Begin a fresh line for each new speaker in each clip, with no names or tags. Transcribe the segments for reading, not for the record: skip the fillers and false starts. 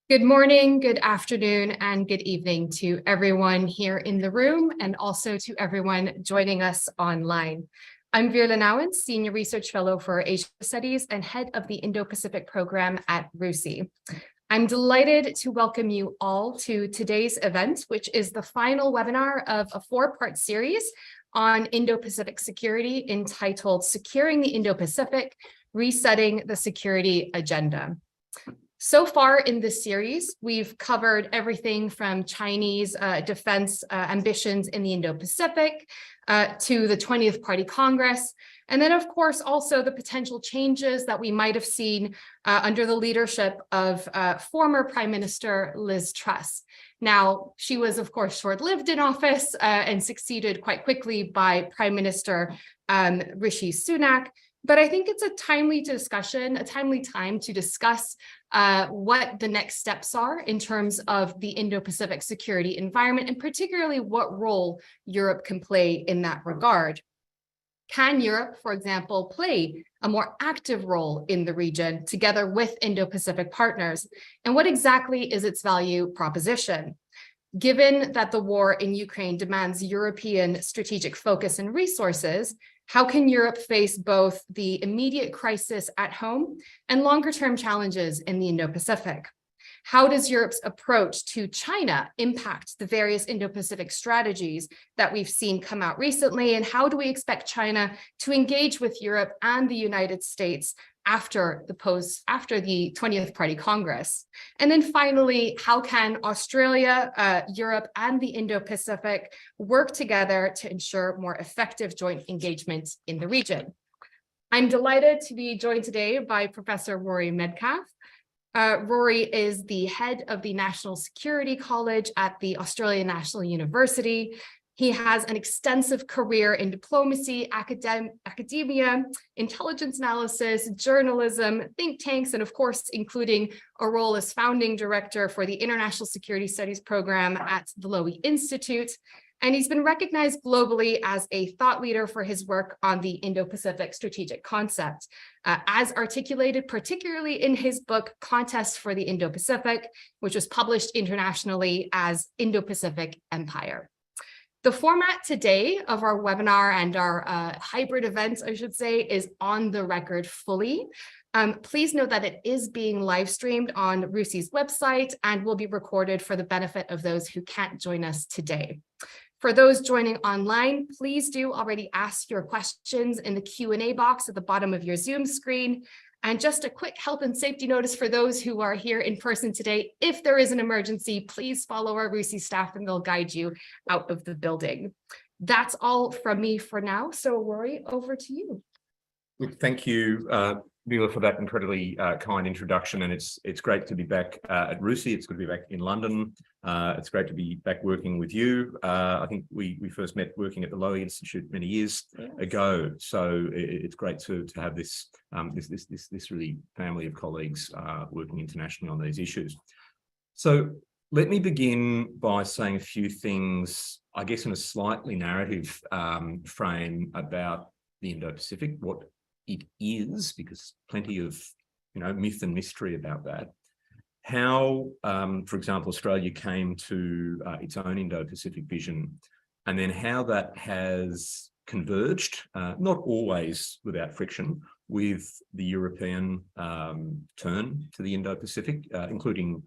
Good morning, good afternoon, and good evening to everyone here in the room and also to everyone joining us online. I'm Virla Nawan, Senior Research Fellow for Asia Studies and Head of the Indo-Pacific Program at RUSI. I'm delighted to welcome you all to today's event, which is the final webinar of a four-part series on Indo-Pacific security entitled Securing the Indo-Pacific, Resetting the Security Agenda. So far in this series, we've covered everything from Chinese defense ambitions in the Indo-Pacific to the 20th Party Congress, and then, of course, also the potential changes that we might have seen under the leadership of former Prime Minister Liz Truss. Now, she was, of course, short-lived in office and succeeded quite quickly by Prime Minister Rishi Sunak. But I think it's a timely discussion, a timely time to discuss what the next steps are in terms of the Indo-Pacific security environment, and particularly what role Europe can play in that regard. Can Europe, for example, play a more active role in the region together with Indo-Pacific partners? And what exactly is its value proposition? Given that the war in Ukraine demands European strategic focus and resources, how can Europe face both the immediate crisis at home and longer-term challenges in the Indo-Pacific? How does Europe's approach to China impact the various Indo-Pacific strategies that we've seen come out recently? And how do we expect China to engage with Europe and the United States after the 20th Party Congress? And then finally, how can Australia, Europe, and the Indo-Pacific work together to ensure more effective joint engagement in the region? I'm delighted to be joined today by Professor Rory Medcalf. Rory is the head of the National Security College at the Australian National University. He has an extensive career in diplomacy, academia, intelligence analysis, journalism, think tanks, and of course, including a role as founding director for the International Security Studies program at the Lowy Institute. And he's been recognized globally as a thought leader for his work on the Indo-Pacific strategic concept, as articulated particularly in his book, Contest for the Indo-Pacific, which was published internationally as Indo-Pacific Empire. The format today of our webinar and our hybrid events, I should say, is on the record fully. Please note that it is being live streamed on RUSI's website and will be recorded for the benefit of those who can't join us today. For those joining online, please do already ask your questions in the Q&A box at the bottom of your Zoom screen. And just a quick health and safety notice for those who are here in person today. If there is an emergency, please follow our RUSI staff and they'll guide you out of the building. That's all from me for now. So Rory, over to you.
Thank you, Mila, for that incredibly kind introduction. And it's great to be back at RUSI. It's good to be back in London. It's great to be back working with you. I think we first met working at the Lowy Institute many years ago. So it's great to have this really family of colleagues working internationally on these issues. So let me begin by saying a few things, I guess, in a slightly narrative frame about the Indo-Pacific, what it is, because plenty of myth and mystery about that. How, for example, Australia came to its own Indo-Pacific vision, and then how that has converged, not always without friction, with the European turn to the Indo-Pacific, including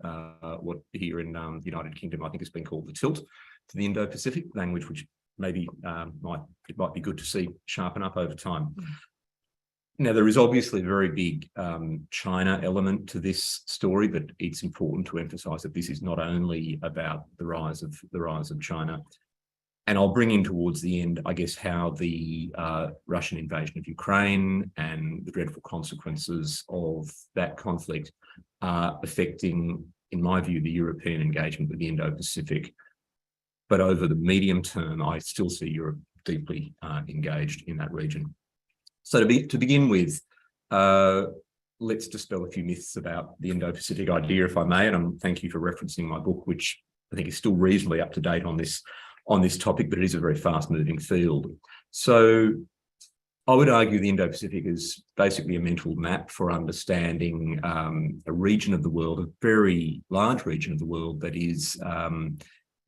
what here in the United Kingdom I think has been called the tilt to the Indo-Pacific, language which maybe it might be good to see sharpen up over time. Now, there is obviously a very big China element to this story, but it's important to emphasize that this is not only about the rise of China. And I'll bring in towards the end, I guess, how the Russian invasion of Ukraine and the dreadful consequences of that conflict are affecting, in my view, the European engagement with the Indo-Pacific. But over the medium term, I still see Europe deeply engaged in that region. So to begin with, let's dispel a few myths about the Indo-Pacific idea, if I may, and thank you for referencing my book, which I think is still reasonably up to date on this topic, but it is a very fast-moving field. So I would argue the Indo-Pacific is basically a mental map for understanding a region of the world, a very large region of the world that is,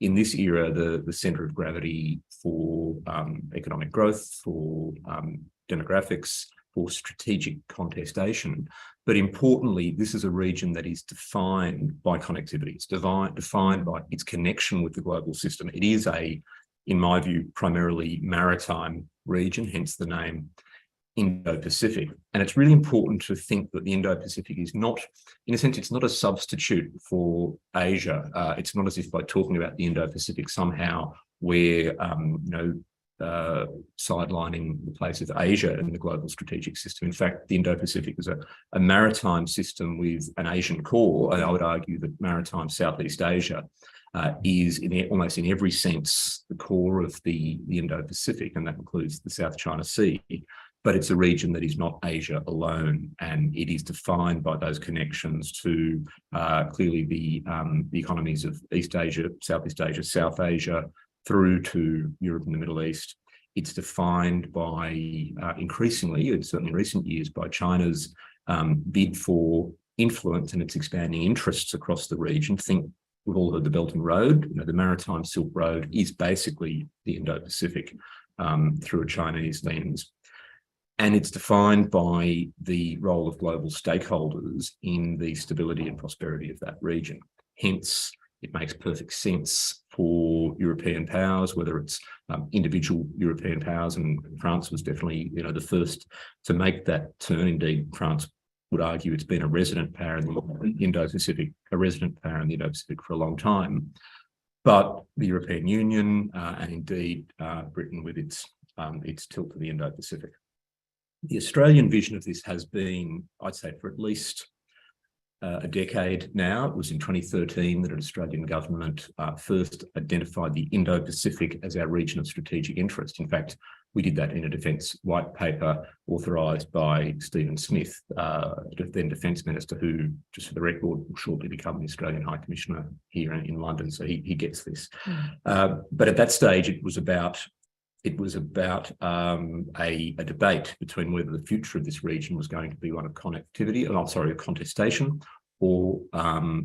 in this era, the centre of gravity for economic growth, for demographics, for strategic contestation. But importantly, this is a region that is defined by connectivity. It's defined by its connection with the global system. It is in my view, primarily maritime region, hence the name Indo-Pacific. And it's really important to think that the Indo-Pacific is not, in a sense, it's not a substitute for Asia. It's not as if by talking about the Indo-Pacific somehow we're, sidelining the place of Asia in the global strategic system. In fact, the Indo-Pacific is a maritime system with an Asian core, and I would argue that maritime Southeast Asia is almost in every sense the core of the Indo-Pacific, and that includes the South China Sea. But it's a region that is not Asia alone, and it is defined by those connections to clearly the economies of East Asia, Southeast Asia, South Asia, through to Europe and the Middle East. It's defined by increasingly, and certainly in recent years, by China's bid for influence and its expanding interests across the region. We've all heard the Belt and Road. The Maritime Silk Road is basically the Indo-Pacific through a Chinese lens. And it's defined by the role of global stakeholders in the stability and prosperity of that region. Hence, it makes perfect sense for European powers, whether it's individual European powers, and France was definitely, the first to make that turn. Indeed, France would argue it's been a resident power in the Indo-Pacific, for a long time. But the European Union and indeed Britain with its tilt to the Indo-Pacific. The Australian vision of this has been, I'd say, for at least a decade now. It was in 2013 that an Australian government first identified the Indo-Pacific as our region of strategic interest. In fact, we did that in a defence white paper authorised by Stephen Smith, then Defence Minister, who, just for the record, will shortly become the Australian High Commissioner here in London. So he gets this. But at that stage, it was about a debate between whether the future of this region was going to be one of contestation, or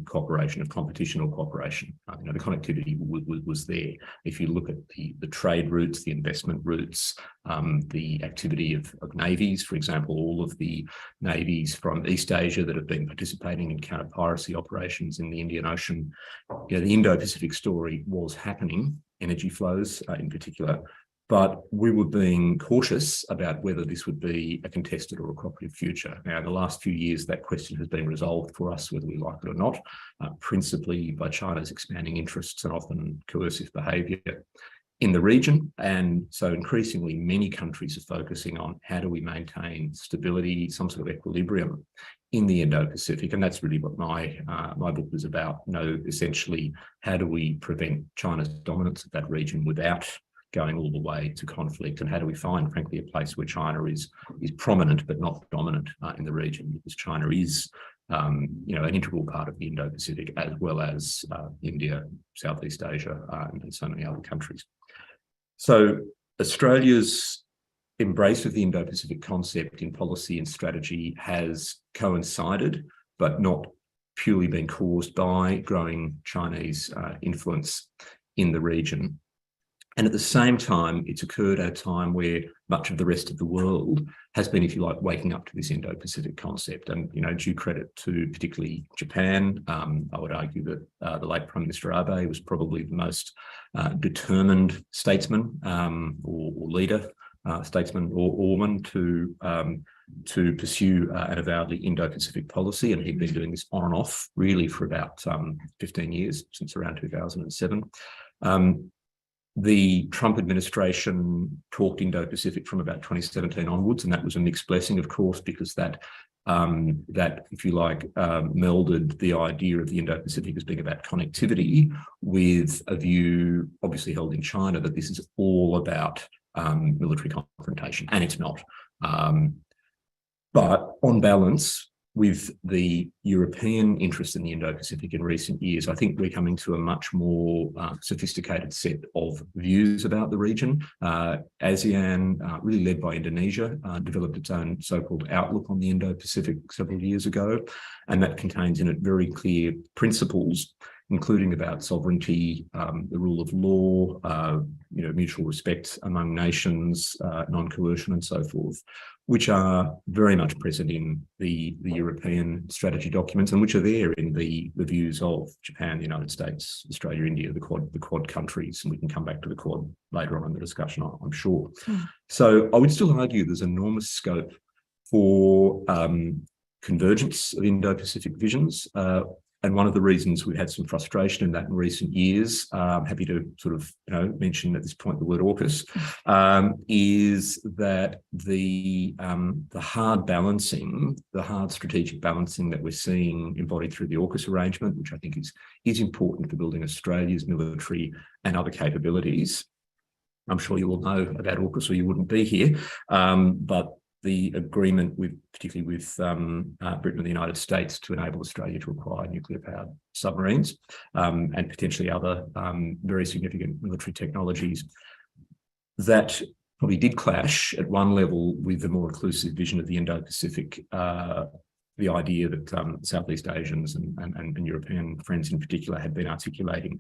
cooperation, of competition or cooperation. The connectivity was there. If you look at the trade routes, the investment routes, the activity of navies, for example, all of the navies from East Asia that have been participating in counter-piracy operations in the Indian Ocean, the Indo-Pacific story was happening, energy flows in particular. But we were being cautious about whether this would be a contested or a cooperative future. Now, in the last few years, that question has been resolved for us, whether we like it or not, principally by China's expanding interests and often coercive behaviour in the region. And so increasingly, many countries are focusing on how do we maintain stability, some sort of equilibrium in the Indo-Pacific. And that's really what my book was about. Essentially, how do we prevent China's dominance of that region without going all the way to conflict, and how do we find, frankly, a place where China is prominent but not dominant in the region, because China is, an integral part of the Indo-Pacific, as well as India, Southeast Asia, and so many other countries. So Australia's embrace of the Indo-Pacific concept in policy and strategy has coincided, but not purely been caused by growing Chinese influence in the region. And at the same time, it's occurred at a time where much of the rest of the world has been, if you like, waking up to this Indo-Pacific concept. And, due credit to particularly Japan, I would argue that the late Prime Minister Abe was probably the most determined statesman or leader, statesman or woman to pursue an avowedly Indo-Pacific policy. And he'd been doing this on and off really for about 15 years, since around 2007. The Trump administration talked Indo-Pacific from about 2017 onwards, and that was a mixed blessing, of course, because that, if you like, melded the idea of the Indo-Pacific as being about connectivity with a view, obviously held in China, that this is all about military confrontation, and it's not. But on balance, with the European interest in the Indo-Pacific in recent years, I think we're coming to a much more sophisticated set of views about the region. ASEAN, really led by Indonesia, developed its own so-called outlook on the Indo-Pacific several years ago, and that contains in it very clear principles, including about sovereignty, the rule of law, mutual respect among nations, non-coercion and so forth, which are very much present in the European strategy documents and which are there in the views of Japan, the United States, Australia, India, the Quad countries, and we can come back to the Quad later on in the discussion, I'm sure. So I would still argue there's enormous scope for convergence of Indo-Pacific visions. And one of the reasons we've had some frustration in that in recent years, I'm happy to sort of mention at this point the word AUKUS, is that the hard balancing, the hard strategic balancing that we're seeing embodied through the AUKUS arrangement, which I think is important for building Australia's military and other capabilities. I'm sure you all know about AUKUS or you wouldn't be here, but the agreement particularly with Britain and the United States to enable Australia to acquire nuclear-powered submarines and potentially other very significant military technologies, that probably did clash at one level with the more inclusive vision of the Indo-Pacific, the idea that Southeast Asians and European friends in particular had been articulating.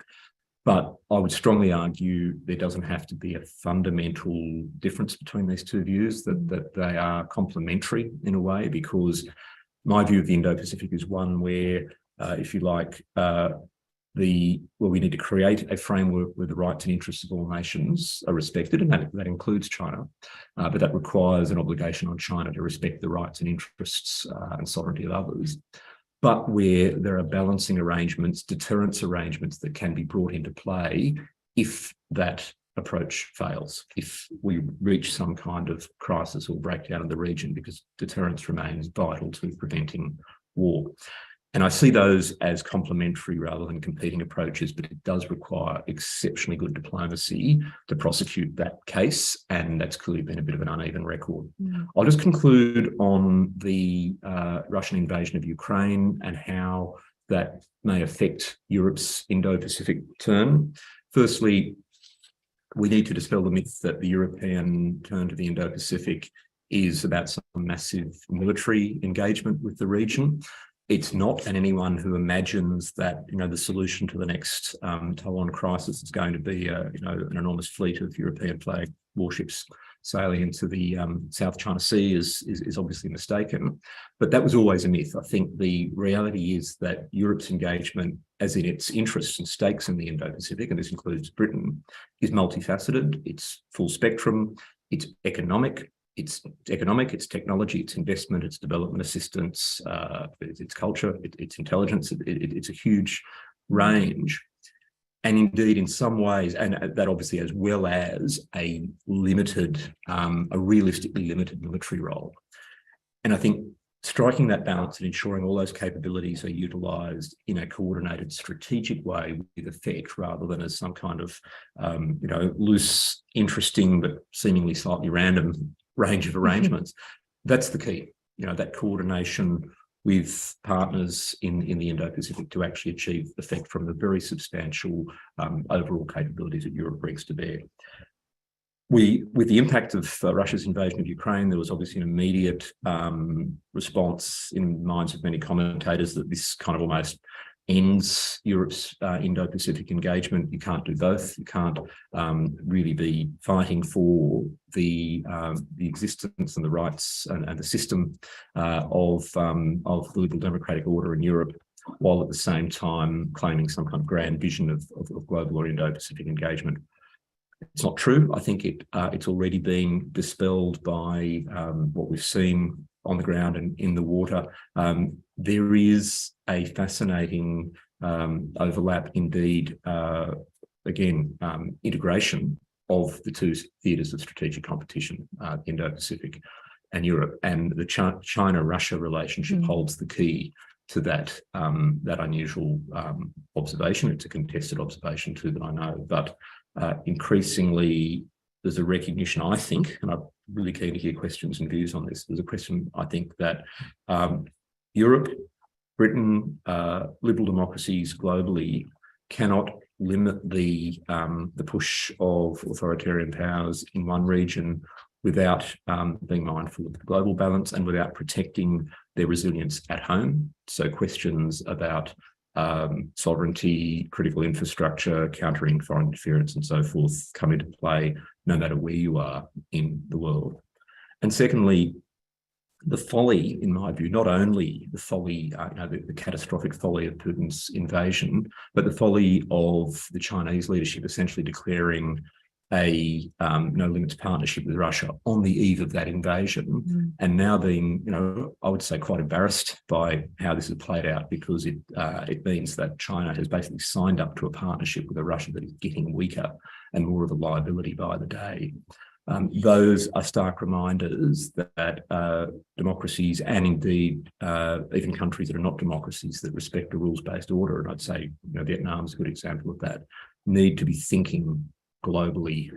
But I would strongly argue there doesn't have to be a fundamental difference between these two views, that they are complementary in a way, because my view of the Indo-Pacific is one where, if you like, we need to create a framework where the rights and interests of all nations are respected, and that includes China, but that requires an obligation on China to respect the rights and interests and sovereignty of others. But where there are balancing arrangements, deterrence arrangements that can be brought into play if that approach fails, if we reach some kind of crisis or breakdown in the region, because deterrence remains vital to preventing war. And I see those as complementary rather than competing approaches, but it does require exceptionally good diplomacy to prosecute that case, and that's clearly been a bit of an uneven record. I'll just conclude on the Russian invasion of Ukraine and how that may affect Europe's Indo-Pacific turn. Firstly, we need to dispel the myth that the European turn to the Indo-Pacific is about some massive military engagement with the region. It's not, and anyone who imagines that the solution to the next Taiwan crisis is going to be an enormous fleet of European flag warships sailing into the South China Sea is obviously mistaken. But that was always a myth. I think the reality is that Europe's engagement, as in its interests and stakes in the Indo-Pacific, and this includes Britain, is multifaceted. It's full spectrum. It's economic. It's technology, it's investment, it's development assistance, it's culture, it's intelligence, it's a huge range. And indeed, in some ways, and that obviously as well as a realistically limited military role. And I think striking that balance and ensuring all those capabilities are utilised in a coordinated strategic way with effect, rather than as some kind of, loose, interesting, but seemingly slightly random range of arrangements. That's the key, that coordination with partners in the Indo-Pacific to actually achieve effect from the very substantial overall capabilities that Europe brings to bear. With the impact of Russia's invasion of Ukraine, there was obviously an immediate response in the minds of many commentators that this kind of almost ends Europe's Indo-Pacific engagement. You can't do both. You can't really be fighting for the existence and the rights and the system of the liberal democratic order in Europe, while at the same time claiming some kind of grand vision of global or Indo-Pacific engagement. It's not true. I think it's already being dispelled by what we've seen on the ground and in the water. There is a fascinating overlap, indeed, integration of the two theatres of strategic competition, Indo-Pacific and Europe, and the China-Russia relationship holds the key to that unusual observation. It's a contested observation too, that I know, but increasingly there's a recognition, I think, and I'm really keen to hear questions and views on this. There's a question, I think, that Europe, Britain, liberal democracies globally cannot limit the push of authoritarian powers in one region without being mindful of the global balance and without protecting their resilience at home. So questions about sovereignty, critical infrastructure, countering foreign interference and so forth come into play no matter where you are in the world. And secondly, the folly, in my view, not only the folly, the catastrophic folly of Putin's invasion, but the folly of the Chinese leadership essentially declaring a no limits partnership with Russia on the eve of that invasion, and now being, I would say quite embarrassed by how this has played out, because it means that China has basically signed up to a partnership with a Russia that is getting weaker and more of a liability by the day. Those are stark reminders that democracies, and indeed even countries that are not democracies that respect a rules-based order, and I'd say Vietnam is a good example of that, need to be thinking globally.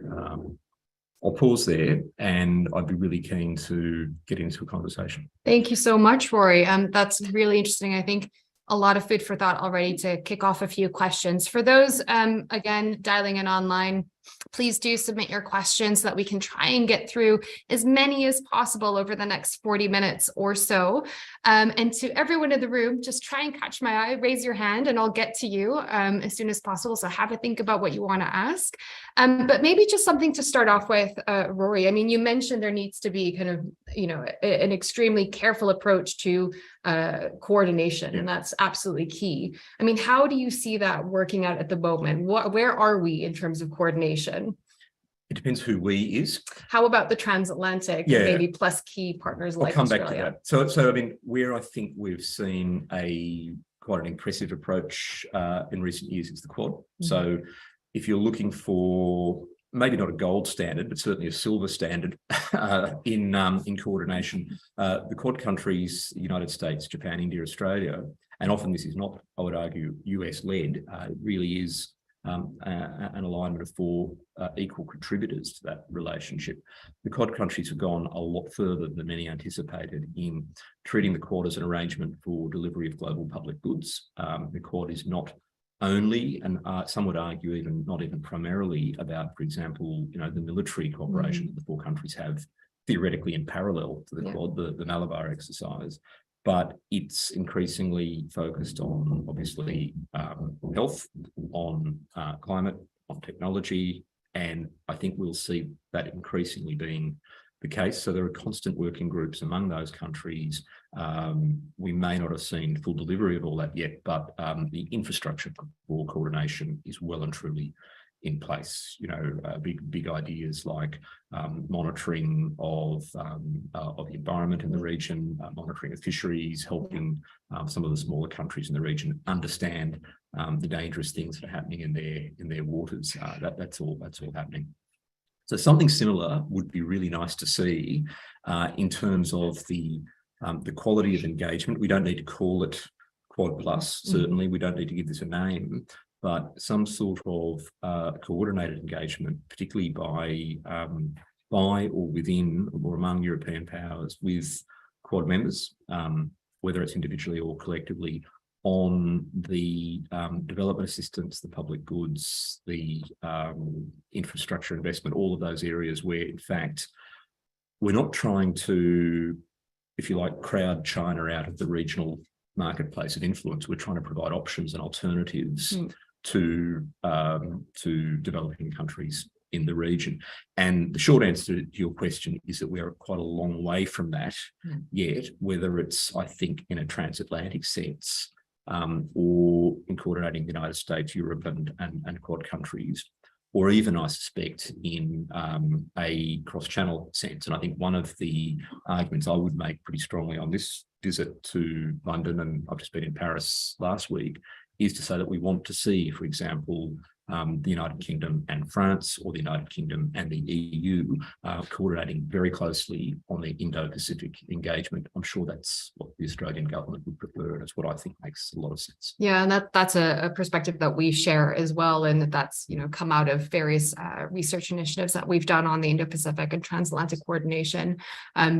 I'll pause there, and I'd be really keen to get into a conversation.
Thank you so much, Rory. That's really interesting. I think a lot of food for thought already to kick off a few questions. For those, again, dialing in online, please do submit your questions so that we can try and get through as many as possible over the next 40 minutes or so. And to everyone in the room, just try and catch my eye, raise your hand, and I'll get to you as soon as possible. So have a think about what you want to ask. But maybe just something to start off with, Rory. I mean, you mentioned there needs to be kind of, an extremely careful approach to coordination, and that's absolutely key. I mean, how do you see that working out at the moment? Where are we in terms of coordination?
It depends who we is.
How about the transatlantic, maybe plus key partners like Australia?
I'll come back to that. So I mean, where I think we've seen quite an impressive approach in recent years is the Quad. So if you're looking for maybe not a gold standard, but certainly a silver standard in coordination, the Quad countries, the United States, Japan, India, Australia, and often this is not, I would argue, US-led, it really is an alignment of four equal contributors to that relationship. The Quad countries have gone a lot further than many anticipated in treating the Quad as an arrangement for delivery of global public goods. The Quad is not only, and some would argue even not even primarily, about, for example, the military cooperation that the four countries have theoretically in parallel to the Quad, the Malabar exercise. But it's increasingly focused on, obviously, health, on climate, on technology, and I think we'll see that increasingly being the case. So there are constant working groups among those countries. We may not have seen full delivery of all that yet, but the infrastructure for coordination is well and truly in place. Big ideas like monitoring of the environment in the region, monitoring of fisheries, helping some of the smaller countries in the region understand the dangerous things that are happening in their waters. That's all happening. So something similar would be really nice to see in terms of the quality of engagement. We don't need to call it Quad Plus, certainly. We don't need to give this a name, but some sort of coordinated engagement, particularly by or within or among European powers with Quad members, whether it's individually or collectively, on the development assistance, the public goods, the infrastructure investment, all of those areas where, in fact, we're not trying to, if you like, crowd China out of the regional marketplace of influence. We're trying to provide options and alternatives to developing countries in the region. And the short answer to your question is that we are quite a long way from that yet, whether it's, I think, in a transatlantic sense, or in coordinating the United States, Europe, and Quad countries, or even, I suspect, in a cross-channel sense. And I think one of the arguments I would make pretty strongly on this visit to London, and I've just been in Paris last week, is to say that we want to see, for example, the United Kingdom and France, or the United Kingdom and the EU, coordinating very closely on the Indo-Pacific engagement. I'm sure that's what the Australian government would prefer, and it's what I think makes a lot of sense.
Yeah, and that's a perspective that we share as well, and that's come out of various research initiatives that we've done on the Indo-Pacific and transatlantic coordination.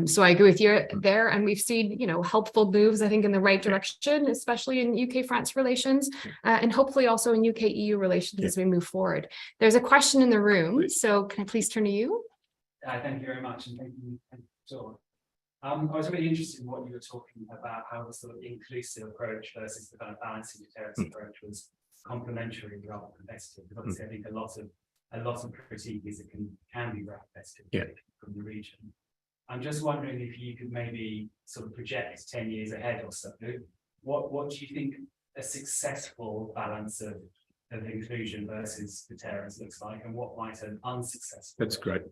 So I agree with you there, and we've seen helpful moves, I think, in the right direction, especially in UK-France relations, and hopefully also in UK-EU relations as we move forward. There's a question in the room, so can I please turn to you?
Thank you very much, and thank you, Dawn. I was really interested in what you were talking about, how the sort of inclusive approach versus the kind of balancing deterrence approach was complementary rather than competitive. Because obviously, I think a lot of critique is it can be very competitive from the region. I'm just wondering if you could maybe sort of project 10 years ahead or so. What do you think a successful balance of inclusion versus deterrence looks like, and what might an unsuccessful?
That's great.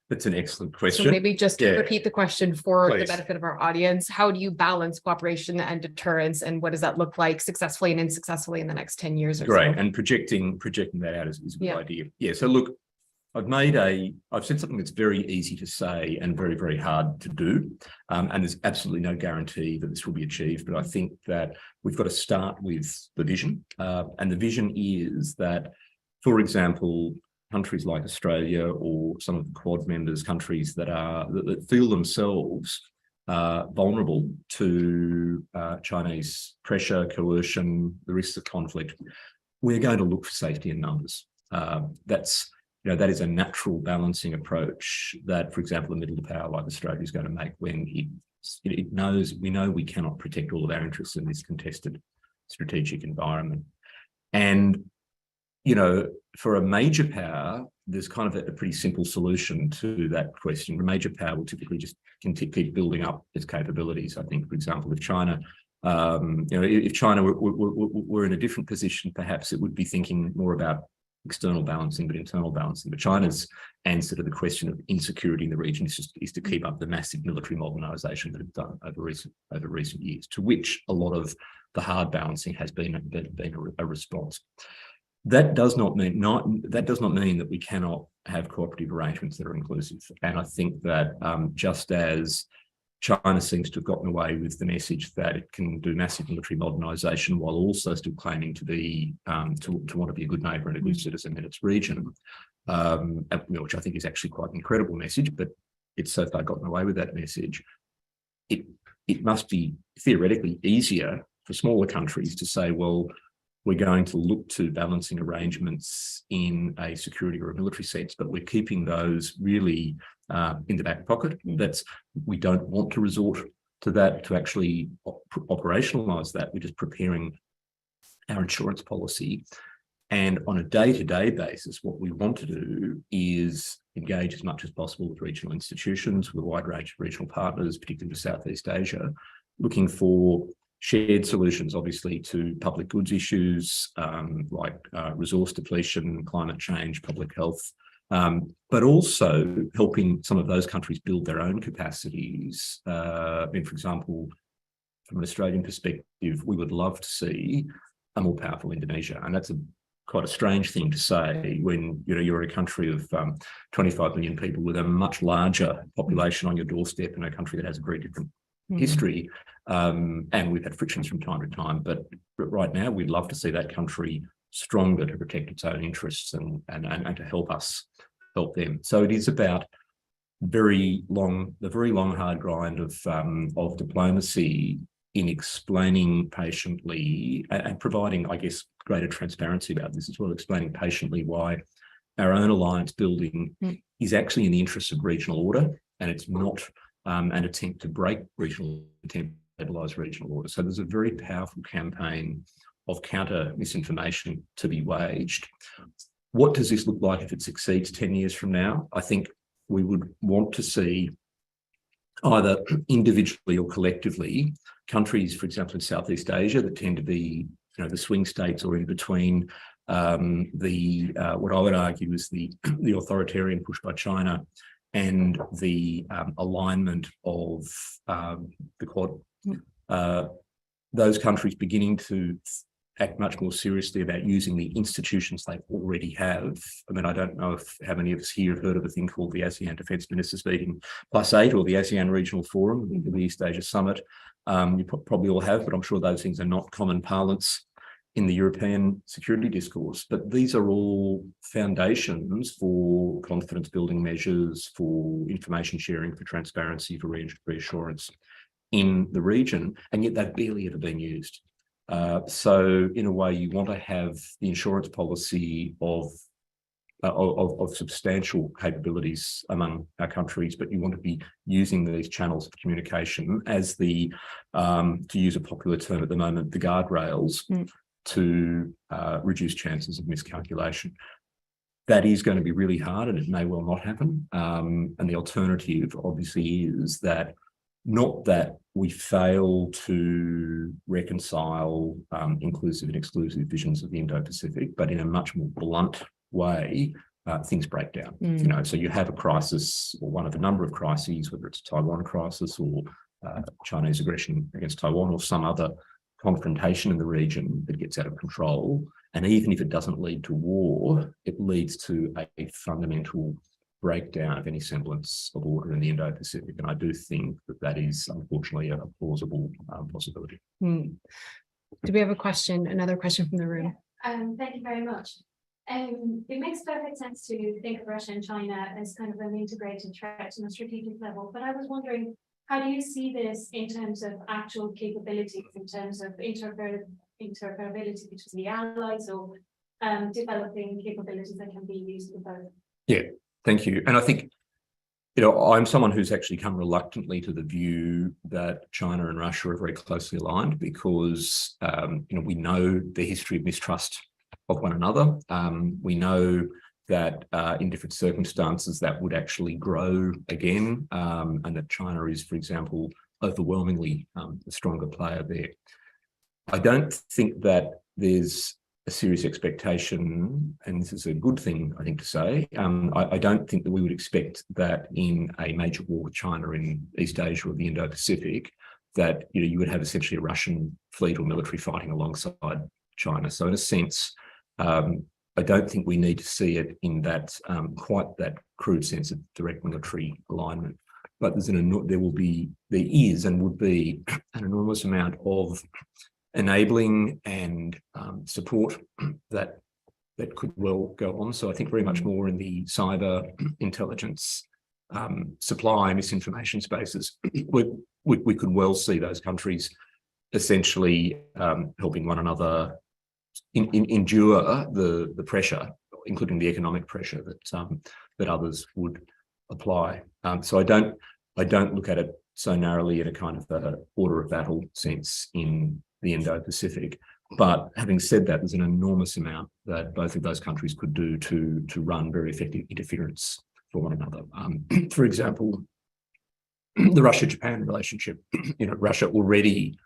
That's an excellent question.
So maybe just to repeat the question for
Please.
the benefit of our audience. How do you balance cooperation and deterrence, and what does that look like successfully and unsuccessfully in the next 10 years or
Great.
so?
And projecting that out is a good idea. Yeah. So look, I've said something that's very easy to say and very, very hard to do. And there's absolutely no guarantee that this will be achieved. But I think that we've got to start with the vision. And the vision is that, for example, countries like Australia or some of the Quad members, countries that feel themselves vulnerable to Chinese pressure, coercion, the risks of conflict, we're going to look for safety in numbers. That is a natural balancing approach that, for example, a middle power like Australia is going to make when it knows we cannot protect all of our interests in this contested strategic environment. And, for a major power, there's kind of a pretty simple solution to that question. A major power will typically just keep building up its capabilities. I think, for example, if China, if China were in a different position, perhaps it would be thinking more about external balancing, but internal balancing. But China's answer to the question of insecurity in the region is to keep up the massive military modernisation that it's done over recent years, to which a lot of the hard balancing has been a response. That does not mean that we cannot have cooperative arrangements that are inclusive. And I think that just as China seems to have gotten away with the message that it can do massive military modernisation while also still claiming to be to want to be a good neighbour and a good citizen in its region, which I think is actually quite an incredible message, but it's so far gotten away with that message. It must be theoretically easier for smaller countries to say, well, we're going to look to balancing arrangements in a security or a military sense, but we're keeping those really in the back pocket. We don't want to resort to that to actually operationalise that. We're just preparing our insurance policy. And on a day-to-day basis, what we want to do is engage as much as possible with regional institutions, with a wide range of regional partners, particularly to Southeast Asia, looking for shared solutions, obviously, to public goods issues like resource depletion, climate change, public health, but also helping some of those countries build their own capacities. For example, from an Australian perspective, we would love to see a more powerful Indonesia, and that's quite a strange thing to say when you're a country of 25 million people with a much larger population on your doorstep in a country that has a very different history, and we've had frictions from time to time. But right now, we'd love to see that country stronger to protect its own interests and to help us help them. So it is about the very long, hard grind of diplomacy in explaining patiently and providing, I guess, greater transparency about this as well, explaining patiently why our own alliance building is actually in the interests of regional order, and it's not an attempt to stabilise regional order. So there's a very powerful campaign of counter misinformation to be waged. What does this look like if it succeeds 10 years from now? I think we would want to see either individually or collectively countries, for example, in Southeast Asia that tend to be, the swing states or in between what I would argue is the authoritarian push by China and the alignment of the Quad. Those countries beginning to act much more seriously about using the institutions they already have. I mean, I don't know how many of us here have heard of a thing called the ASEAN Defence Ministers Meeting +8 or the ASEAN Regional Forum, the East Asia Summit. You probably all have, but I'm sure those things are not common parlance in the European security discourse. But these are all foundations for confidence building measures, for information sharing, for transparency, for reassurance in the region, and yet they've barely ever been used. So in a way, you want to have the insurance policy of substantial capabilities among our countries, but you want to be using these channels of communication as the, to use a popular term at the moment, the guardrails to reduce chances of miscalculation. That is going to be really hard, and it may well not happen. And the alternative, obviously, is that not that we fail to reconcile inclusive and exclusive visions of the Indo-Pacific, but in a much more blunt way, things break down. You know, so you have a crisis, or one of a number of crises, whether it's a Taiwan crisis or Chinese aggression against Taiwan or some other confrontation in the region that gets out of control. And even if it doesn't lead to war, it leads to a fundamental breakdown of any semblance of order in the Indo-Pacific. And I do think that that is unfortunately a plausible possibility.
Do we have a question, another question from the room?
Thank you very much. It makes perfect sense to think of Russia and China as kind of an integrated threat on a strategic level, but I was wondering, how do you see this in terms of actual capabilities, in terms of interoperability between the allies, or developing capabilities that can be used for both? Yeah.
Thank you. And I think, you know, I'm someone who's actually come reluctantly to the view that China and Russia are very closely aligned because, you know, we know the history of mistrust of one another. We know that in different circumstances that would actually grow again, and that China is, for example, overwhelmingly a stronger player there. I don't think that there's a serious expectation, and this is a good thing, I think, to say. I don't think that we would expect that in a major war with China in East Asia or the Indo-Pacific, that, you know, you would have essentially a Russian fleet or military fighting alongside China. So in a sense, I don't think we need to see it in that quite that crude sense of direct military alignment. But there is and would be an enormous amount of enabling and support that could well go on. So I think very much more in the cyber intelligence supply misinformation spaces, we could well see those countries essentially helping one another endure the pressure, including the economic pressure that others would apply. So I don't look at it so narrowly in a kind of a order of battle sense in the Indo-Pacific. But having said that, there's an enormous amount that both of those countries could do to run very effective interference for one another. For example, the Russia-Japan relationship. You know, Russia already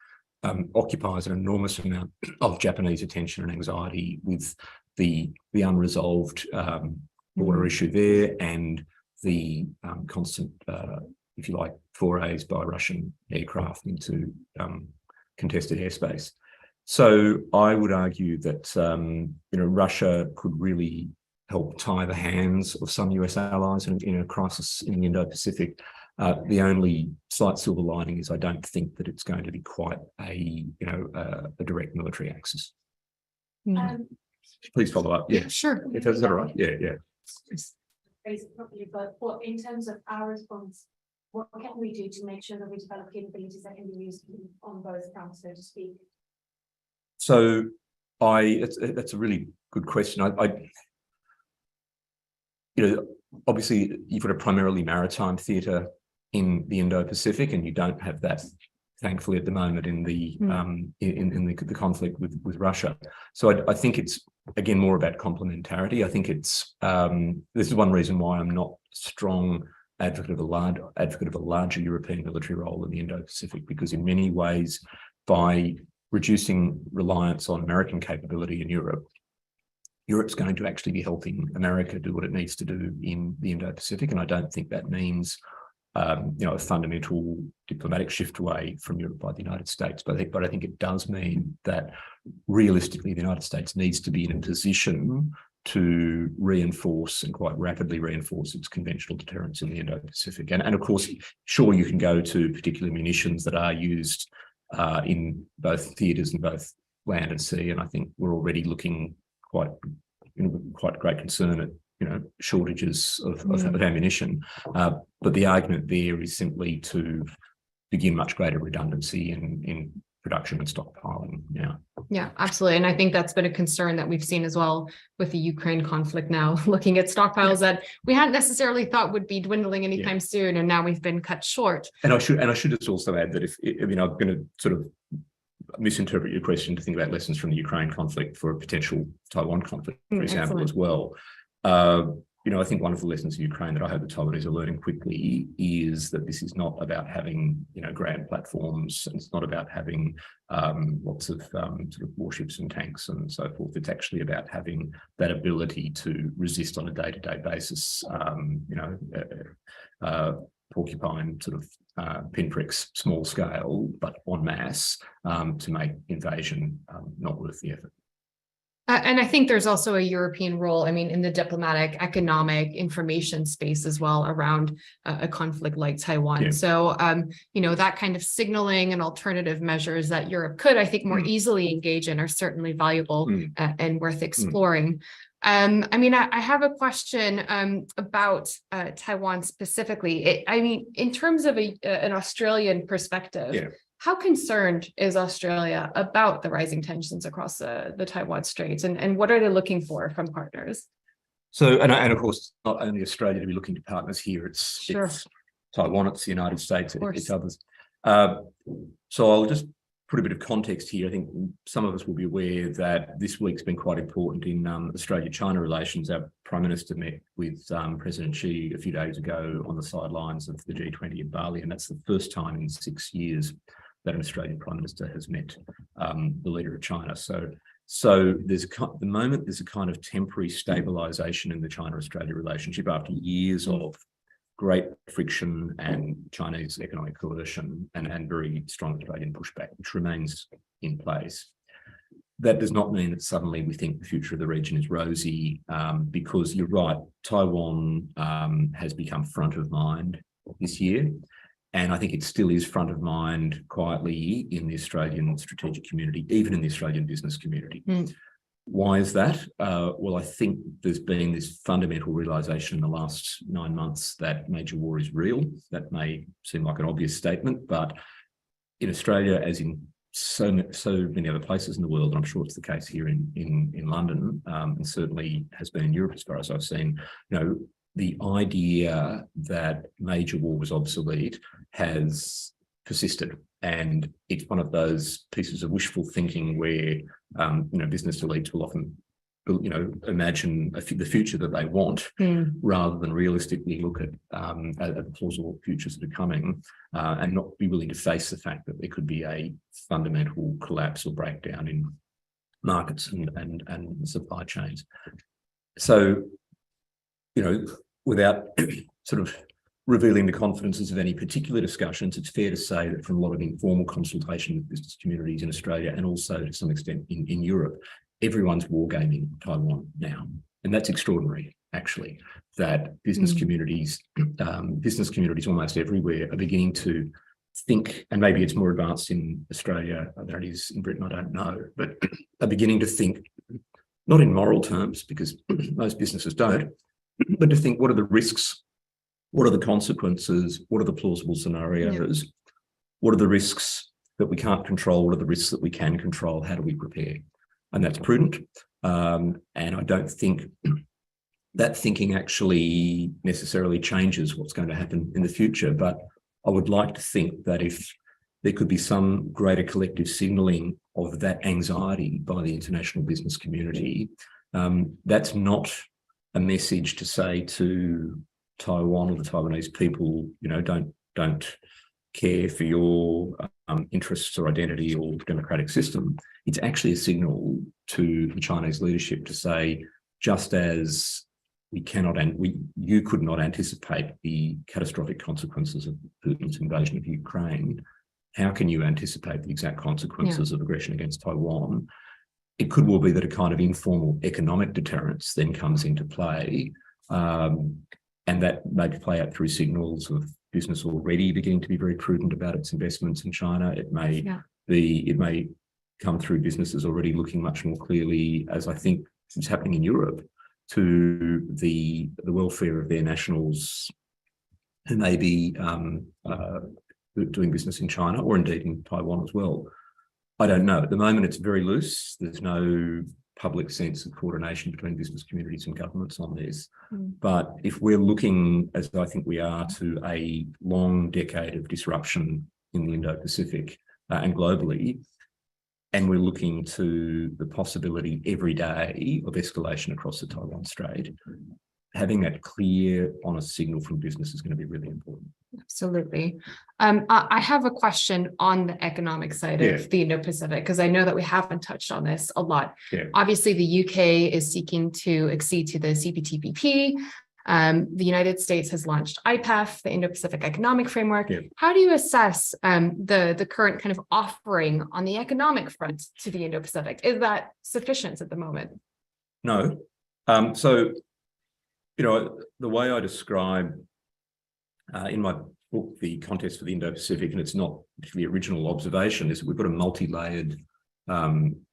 occupies an enormous amount of Japanese attention and anxiety with the unresolved border issue there and the constant, if you like, forays by Russian aircraft into contested airspace. So I would argue that you know, Russia could really help tie the hands of some US allies in a crisis in the Indo-Pacific. The only slight silver lining is I don't think that it's going to be quite a direct military axis. Please follow up. Yeah,
sure.
Is that all right? Yeah.
Phrase it properly, but what, in terms of our response, what can we do to make sure that we develop capabilities that can be used on both fronts, so to speak?
So that's a really good question. You know, obviously you've got a primarily maritime theatre in the Indo-Pacific, and you don't have that, thankfully, at the moment in the the conflict with Russia. So I think it's again more about complementarity. I think it's this is one reason why I'm not a strong advocate of a larger European military role in the Indo-Pacific, because in many ways, by reducing reliance on American capability in Europe, Europe's going to actually be helping America do what it needs to do in the Indo-Pacific. And I don't think that means you know, a fundamental diplomatic shift away from Europe by the United States. But I think it does mean that realistically, the United States needs to be in a position to reinforce and quite rapidly reinforce its conventional deterrence in the Indo-Pacific. And of course, sure, you can go to particular munitions that are used in both theatres and both land and sea. And I think we're already looking quite great concern at shortages of ammunition. But the argument there is simply to begin much greater redundancy in production and stockpiling.
Yeah, absolutely. And I think that's been a concern that we've seen as well with the Ukraine conflict now, looking at stockpiles that we hadn't necessarily thought would be dwindling anytime soon. And now we've been cut short. And I
should just also add that I'm going to sort of misinterpret your question to think about lessons from the Ukraine conflict for a potential Taiwan conflict, for example, as well. I think one of the lessons of Ukraine that I hope the Taiwanese are learning quickly is that this is not about having, grand platforms, and it's not about having lots of sort of warships and tanks and so forth. It's actually about having that ability to resist on a day-to-day basis, porcupine sort of pinpricks, small scale, but en masse, to make invasion not worth the effort.
And I think there's also a European role, in the diplomatic, economic, information space as well around a conflict like Taiwan. Yeah. So, that kind of signaling and alternative measures that Europe could, I think, more easily engage in are certainly valuable and worth exploring. I have a question about Taiwan specifically. In terms of an Australian perspective, yeah. How concerned is Australia about the rising tensions across the Taiwan Straits, and what are they looking for from partners?
So, and of course, not only Australia to be looking to partners here, it's Taiwan, it's the United States, it's others. So I'll just put a bit of context here. I think some of us will be aware that this week's been quite important in Australia-China relations. Our Prime Minister met with President Xi a few days ago on the sidelines of the G20 in Bali, and that's the first time in 6 years that an Australian Prime Minister has met the leader of China. So there's at the moment there's a kind of temporary stabilisation in the China-Australia relationship after years of great friction and Chinese economic coercion and very strong Australian pushback, which remains in place. That does not mean that suddenly we think the future of the region is rosy, because you're right, Taiwan has become front of mind this year. And I think it still is front of mind quietly in the Australian strategic community, even in the Australian business community. Why is that? Well, I think there's been this fundamental realisation in the last 9 months that major war is real. That may seem like an obvious statement, but in Australia, as in so many other places in the world, and I'm sure it's the case here in London, and certainly has been in Europe as far as I've seen, the idea that major war was obsolete has persisted. And it's one of those pieces of wishful thinking where, business elites will often, imagine the future that they want rather than realistically look at the plausible futures that are coming and not be willing to face the fact that there could be a fundamental collapse or breakdown in markets and supply chains. So, without sort of revealing the confidences of any particular discussions, it's fair to say that from a lot of informal consultation with business communities in Australia and also to some extent in Europe, everyone's wargaming Taiwan now. And that's extraordinary, actually, that business communities almost everywhere are beginning to think, and maybe it's more advanced in Australia than it is in Britain, I don't know, but are beginning to think, not in moral terms, because most businesses don't, but to think, what are the risks? What are the consequences? What are the plausible scenarios? Yeah. What are the risks that we can't control? What are the risks that we can control? How do we prepare? And that's prudent. And I don't think that thinking actually necessarily changes what's going to happen in the future. But I would like to think that if there could be some greater collective signalling of that anxiety by the international business community, that's not a message to say to Taiwan or the Taiwanese people, don't care for your interests or identity or democratic system. It's actually a signal to the Chinese leadership to say, just as we cannot and you could not anticipate the catastrophic consequences of Putin's invasion of Ukraine, how can you anticipate the exact consequences of aggression against Taiwan? it could well be that a kind of informal economic deterrence then comes into play, and that may play out through signals of business already beginning to be very prudent about its investments in China. It may it may come through businesses already looking much more clearly, as I think is happening in Europe, to the welfare of their nationals who may be doing business in China, or indeed in Taiwan as well. I don't know. At the moment, it's very loose. There's no public sense of coordination between business communities and governments on this. But if we're looking, as I think we are, to a long decade of disruption in the Indo-Pacific and globally, and we're looking to the possibility every day of escalation across the Taiwan Strait, having that clear, honest signal from business is going to be really important.
Absolutely. I have a question on the economic side of the Indo-Pacific, because I know that we haven't touched on this a lot. Obviously, the UK is seeking to accede to the CPTPP. The United States has launched IPEF, the Indo-Pacific Economic Framework. How do you assess the current kind of offering on the economic front to the Indo-Pacific? Is that sufficient at the moment?
No. So, you know, the way I describe in my book, The Contest for the Indo-Pacific, and it's not the original observation, is that we've got a multi-layered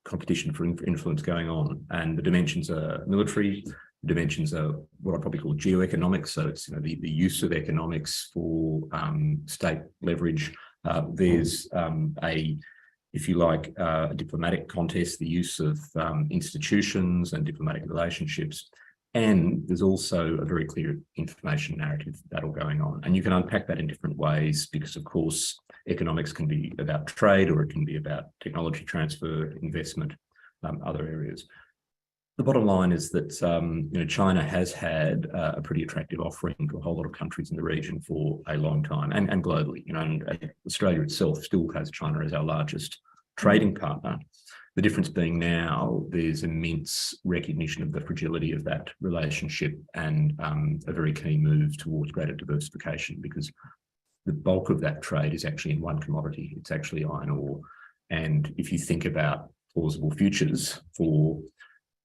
competition for influence going on, and the dimensions are military, the dimensions are what I probably call geoeconomics. So it's, you know, the use of economics for state leverage. There's if you like, a diplomatic contest, the use of institutions and diplomatic relationships. And there's also a very clear information narrative battle going on. And you can unpack that in different ways because, of course, economics can be about trade, or it can be about technology transfer, investment, other areas. The bottom line is that you know, China has had a pretty attractive offering to a whole lot of countries in the region for a long time, and globally. You know, and Australia itself still has China as our largest trading partner. The difference being now there's immense recognition of the fragility of that relationship, and a very keen move towards greater diversification, because the bulk of that trade is actually in one commodity. It's actually iron ore. And if you think about plausible futures for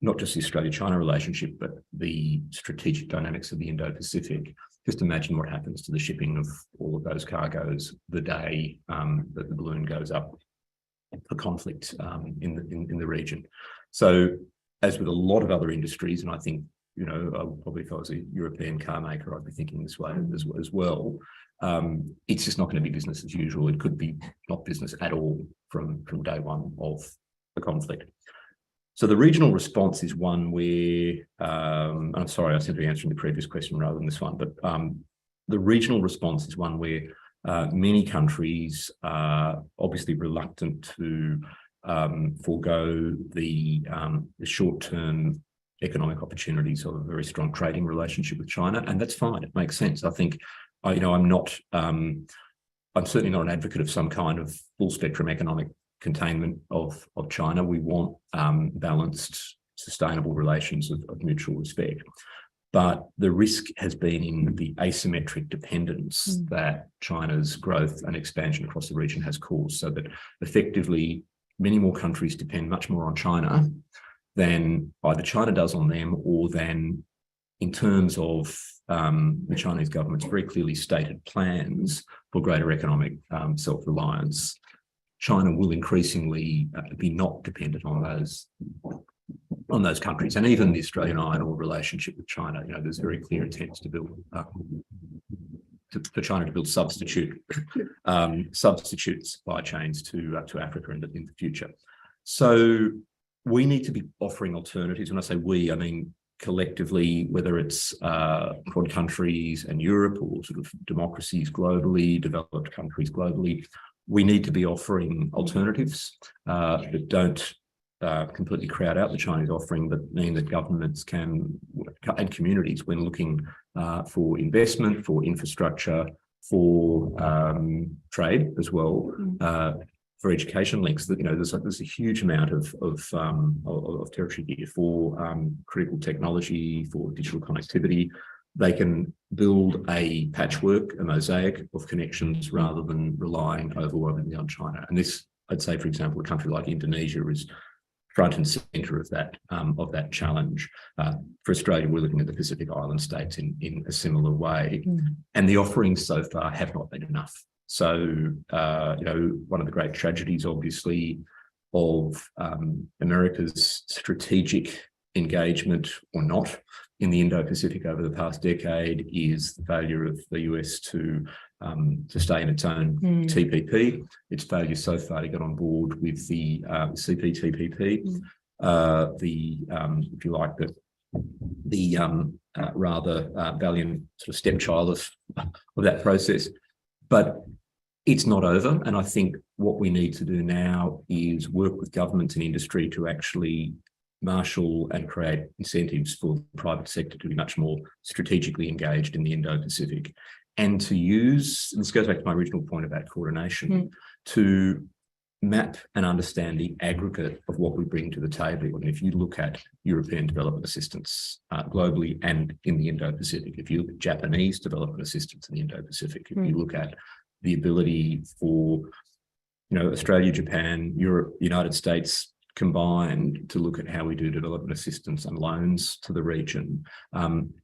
not just the Australia-China relationship, but the strategic dynamics of the Indo-Pacific, just imagine what happens to the shipping of all of those cargoes the day that the balloon goes up for conflict in the region. So, as with a lot of other industries, and I think, you know, probably if I was a European car maker, I'd be thinking this way as well. It's just not going to be business as usual. It could be not business at all from day one of the conflict. So the regional response is one where, I'm sorry, I seem to be answering the previous question rather than this one, but the regional response is one where many countries are obviously reluctant to forego the short-term economic opportunities of a very strong trading relationship with China, and that's fine. It makes sense. I think, you know, I'm certainly not an advocate of some kind of full-spectrum economic containment of China. We want balanced, sustainable relations of mutual respect. But the risk has been in the asymmetric dependence that China's growth and expansion across the region has caused, so that effectively many more countries depend much more on China than either China does on them, or than, in terms of the Chinese government's very clearly stated plans for greater economic self-reliance, China will increasingly be not dependent on those countries. And even the Australian iron ore relationship with China, you know, there's very clear intents to build for China to build substitute supply chains to Africa in the future. So we need to be offering alternatives. When I say we, I mean collectively, whether it's Quad countries and Europe, or sort of democracies globally, developed countries globally. We need to be offering alternatives that don't completely crowd out the Chinese offering, but mean that governments can, and communities, when looking for investment, for infrastructure, for trade as well, for education links, that, you know, there's a huge amount of territory here for critical technology, for digital connectivity. They can build a patchwork, a mosaic of connections, rather than relying overwhelmingly on China. And this, I'd say, for example, a country like Indonesia is front and centre of that challenge. For Australia, we're looking at the Pacific Island states in a similar way, and the offerings so far have not been enough. So, one of the great tragedies, obviously, of America's strategic engagement or not in the Indo-Pacific over the past decade is the failure of the US to stay in its own TPP. Its failure so far to get on board with the CPTPP, if you like, the rather valiant sort of stepchild of that process. But it's not over, and I think what we need to do now is work with governments and industry to actually marshal and create incentives for the private sector to be much more strategically engaged in the Indo-Pacific, and to use, this goes back to my original point about coordination, to map and understand the aggregate of what we bring to the table. And if you look at European development assistance globally and in the Indo-Pacific, if you look at Japanese development assistance in the Indo-Pacific, if you look at the ability for, Australia, Japan, Europe, United States combined to look at how we do development assistance and loans to the region,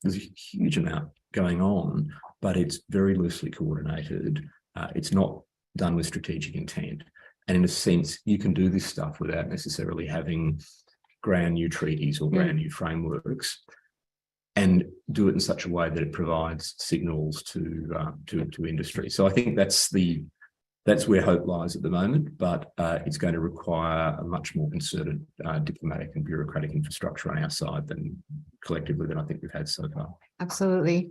there's a huge amount going on, but it's very loosely coordinated. It's not done with strategic intent. And in a sense, you can do this stuff without necessarily having grand new treaties or brand new frameworks, and do it in such a way that it provides signals to industry. So I think that's where hope lies at the moment, but it's going to require a much more concerted diplomatic and bureaucratic infrastructure on our side than collectively than I think we've had so far.
Absolutely.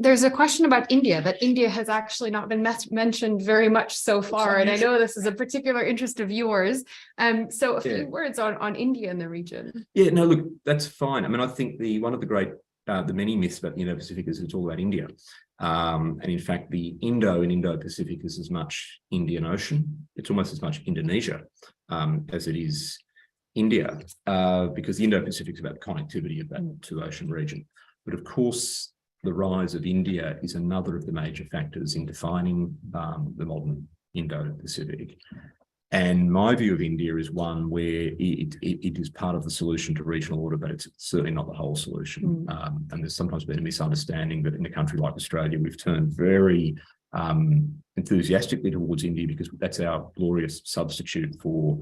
There's a question about India, that India has actually not been mentioned very much so far, and I know this is a particular interest of yours. So a few words on India and the region.
Yeah, no, look, that's fine. I mean, I think one of the great, the many myths about the Indo-Pacific is it's all about India. And in fact, the Indo-Pacific is as much Indian Ocean. It's almost as much Indonesia as it is India, because the Indo-Pacific is about the connectivity of that two-ocean region. But of course, the rise of India is another of the major factors in defining the modern Indo-Pacific. And my view of India is one where it is part of the solution to regional order, but it's certainly not the whole solution. And there's sometimes been a misunderstanding that in a country like Australia, we've turned very enthusiastically towards India because that's our glorious substitute for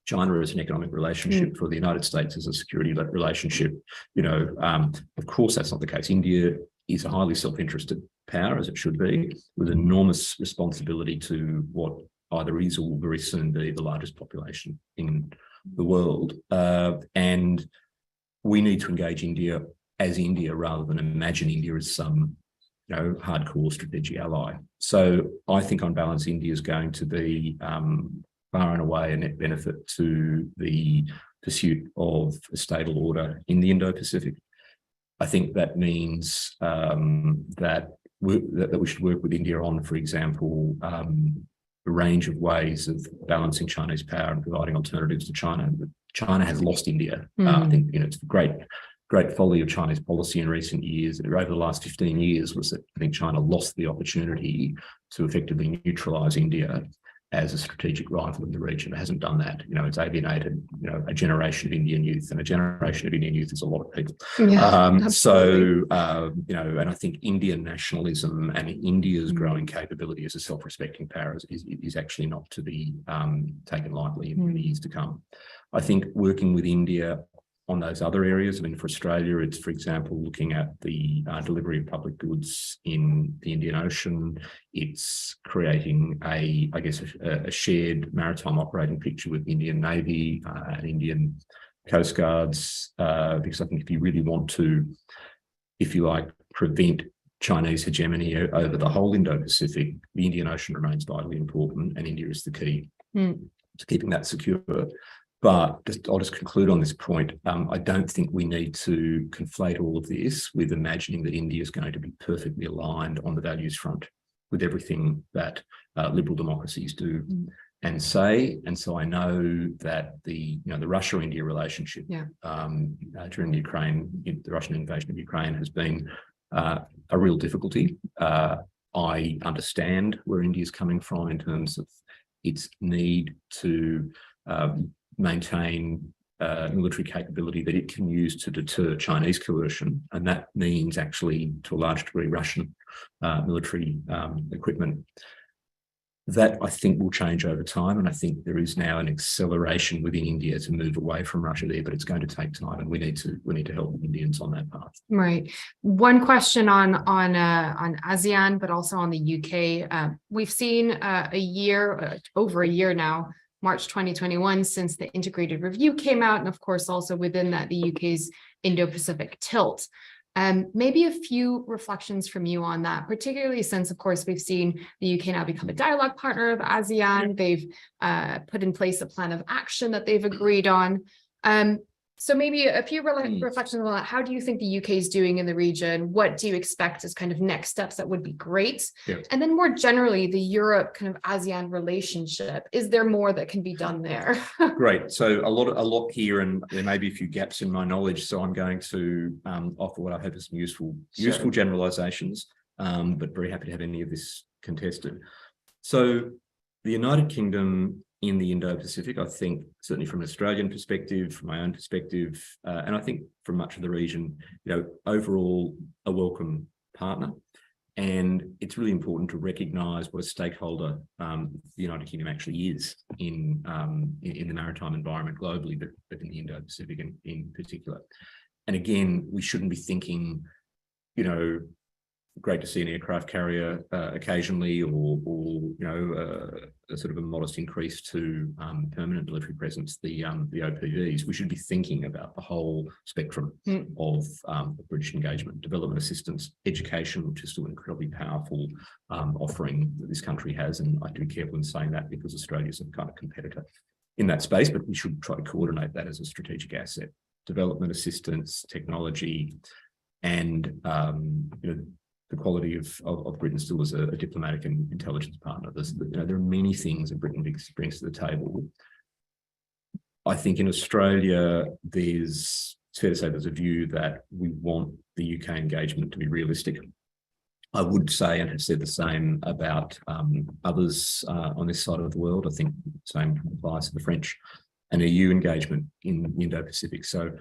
China as an economic relationship, for the United States as a security relationship. Of course, that's not the case. India is a highly self-interested power, as it should be, with enormous responsibility to what either is or will very soon be the largest population in the world. And we need to engage India as India rather than imagine India as some hardcore strategic ally. So I think on balance, India is going to be far and away a net benefit to the pursuit of a stable order in the Indo-Pacific. I think that means that we should work with India on, for example, a range of ways of balancing Chinese power and providing alternatives to China. China has lost India. I think it's the great folly of Chinese policy in recent years. Over the last 15 years was that I think China lost the opportunity to effectively neutralise India as a strategic rival in the region. It hasn't done that. It's alienated, a generation of Indian youth, and a generation of Indian youth is a lot of people. And I think Indian nationalism and India's growing capability as a self-respecting power is actually not to be taken lightly in the years to come. I think working with India on those other areas, I mean, for Australia, it's, for example, looking at the delivery of public goods in the Indian Ocean. It's creating a shared maritime operating picture with the Indian Navy and Indian Coast Guards, because I think if you really want to, if you like, prevent Chinese hegemony over the whole Indo-Pacific, the Indian Ocean remains vitally important, and India is the key to keeping that secure. But I'll just conclude on this point. I don't think we need to conflate all of this with imagining that India is going to be perfectly aligned on the values front with everything that liberal democracies do and say. And so I know that the Russia-India relationship during the Russian invasion of Ukraine has been a real difficulty. I understand where India is coming from in terms of its need to maintain military capability that it can use to deter Chinese coercion, and that means actually, to a large degree, Russian military equipment. That I think will change over time, and I think there is now an acceleration within India to move away from Russia there, but it's going to take time, and we need to help the Indians on that path.
Right. One question on ASEAN, but also on the UK. We've seen over a year now, March 2021, since the integrated review came out, and of course also within that the UK's Indo-Pacific tilt. Maybe a few reflections from you on that, particularly since, of course, we've seen the UK now become a dialogue partner of ASEAN. They've put in place a plan of action that they've agreed on. So maybe a few reflections on that. How do you think the UK is doing in the region? What do you expect as kind of next steps that would be great?
Yeah.
And then more generally, the Europe kind of ASEAN relationship, is there more that can be done there?
Great. So a lot here, and there may be a few gaps in my knowledge. So I'm going to offer what I hope is some useful generalizations, but very happy to have any of this contested. So the United Kingdom in the Indo-Pacific, I think, certainly from an Australian perspective, from my own perspective, and I think from much of the region, overall a welcome partner. And it's really important to recognise what a stakeholder the United Kingdom actually is in the maritime environment globally, but in the Indo-Pacific in particular. And again, we shouldn't be thinking, great to see an aircraft carrier occasionally, or a sort of a modest increase to permanent military presence, the OPVs. We should be thinking about the whole spectrum of British engagement, development assistance, education, which is still an incredibly powerful offering that this country has. And I have to be careful in saying that because Australia is a kind of competitor in that space, but we should try to coordinate that as a strategic asset. Development assistance, technology, and the quality of Britain still as a diplomatic and intelligence partner. There are many things that Britain brings to the table. I think in Australia, it's fair to say there's a view that we want the UK engagement to be realistic. I would say, and have said the same about others on this side of the world. I think the same applies to the French and EU engagement in the Indo-Pacific. So,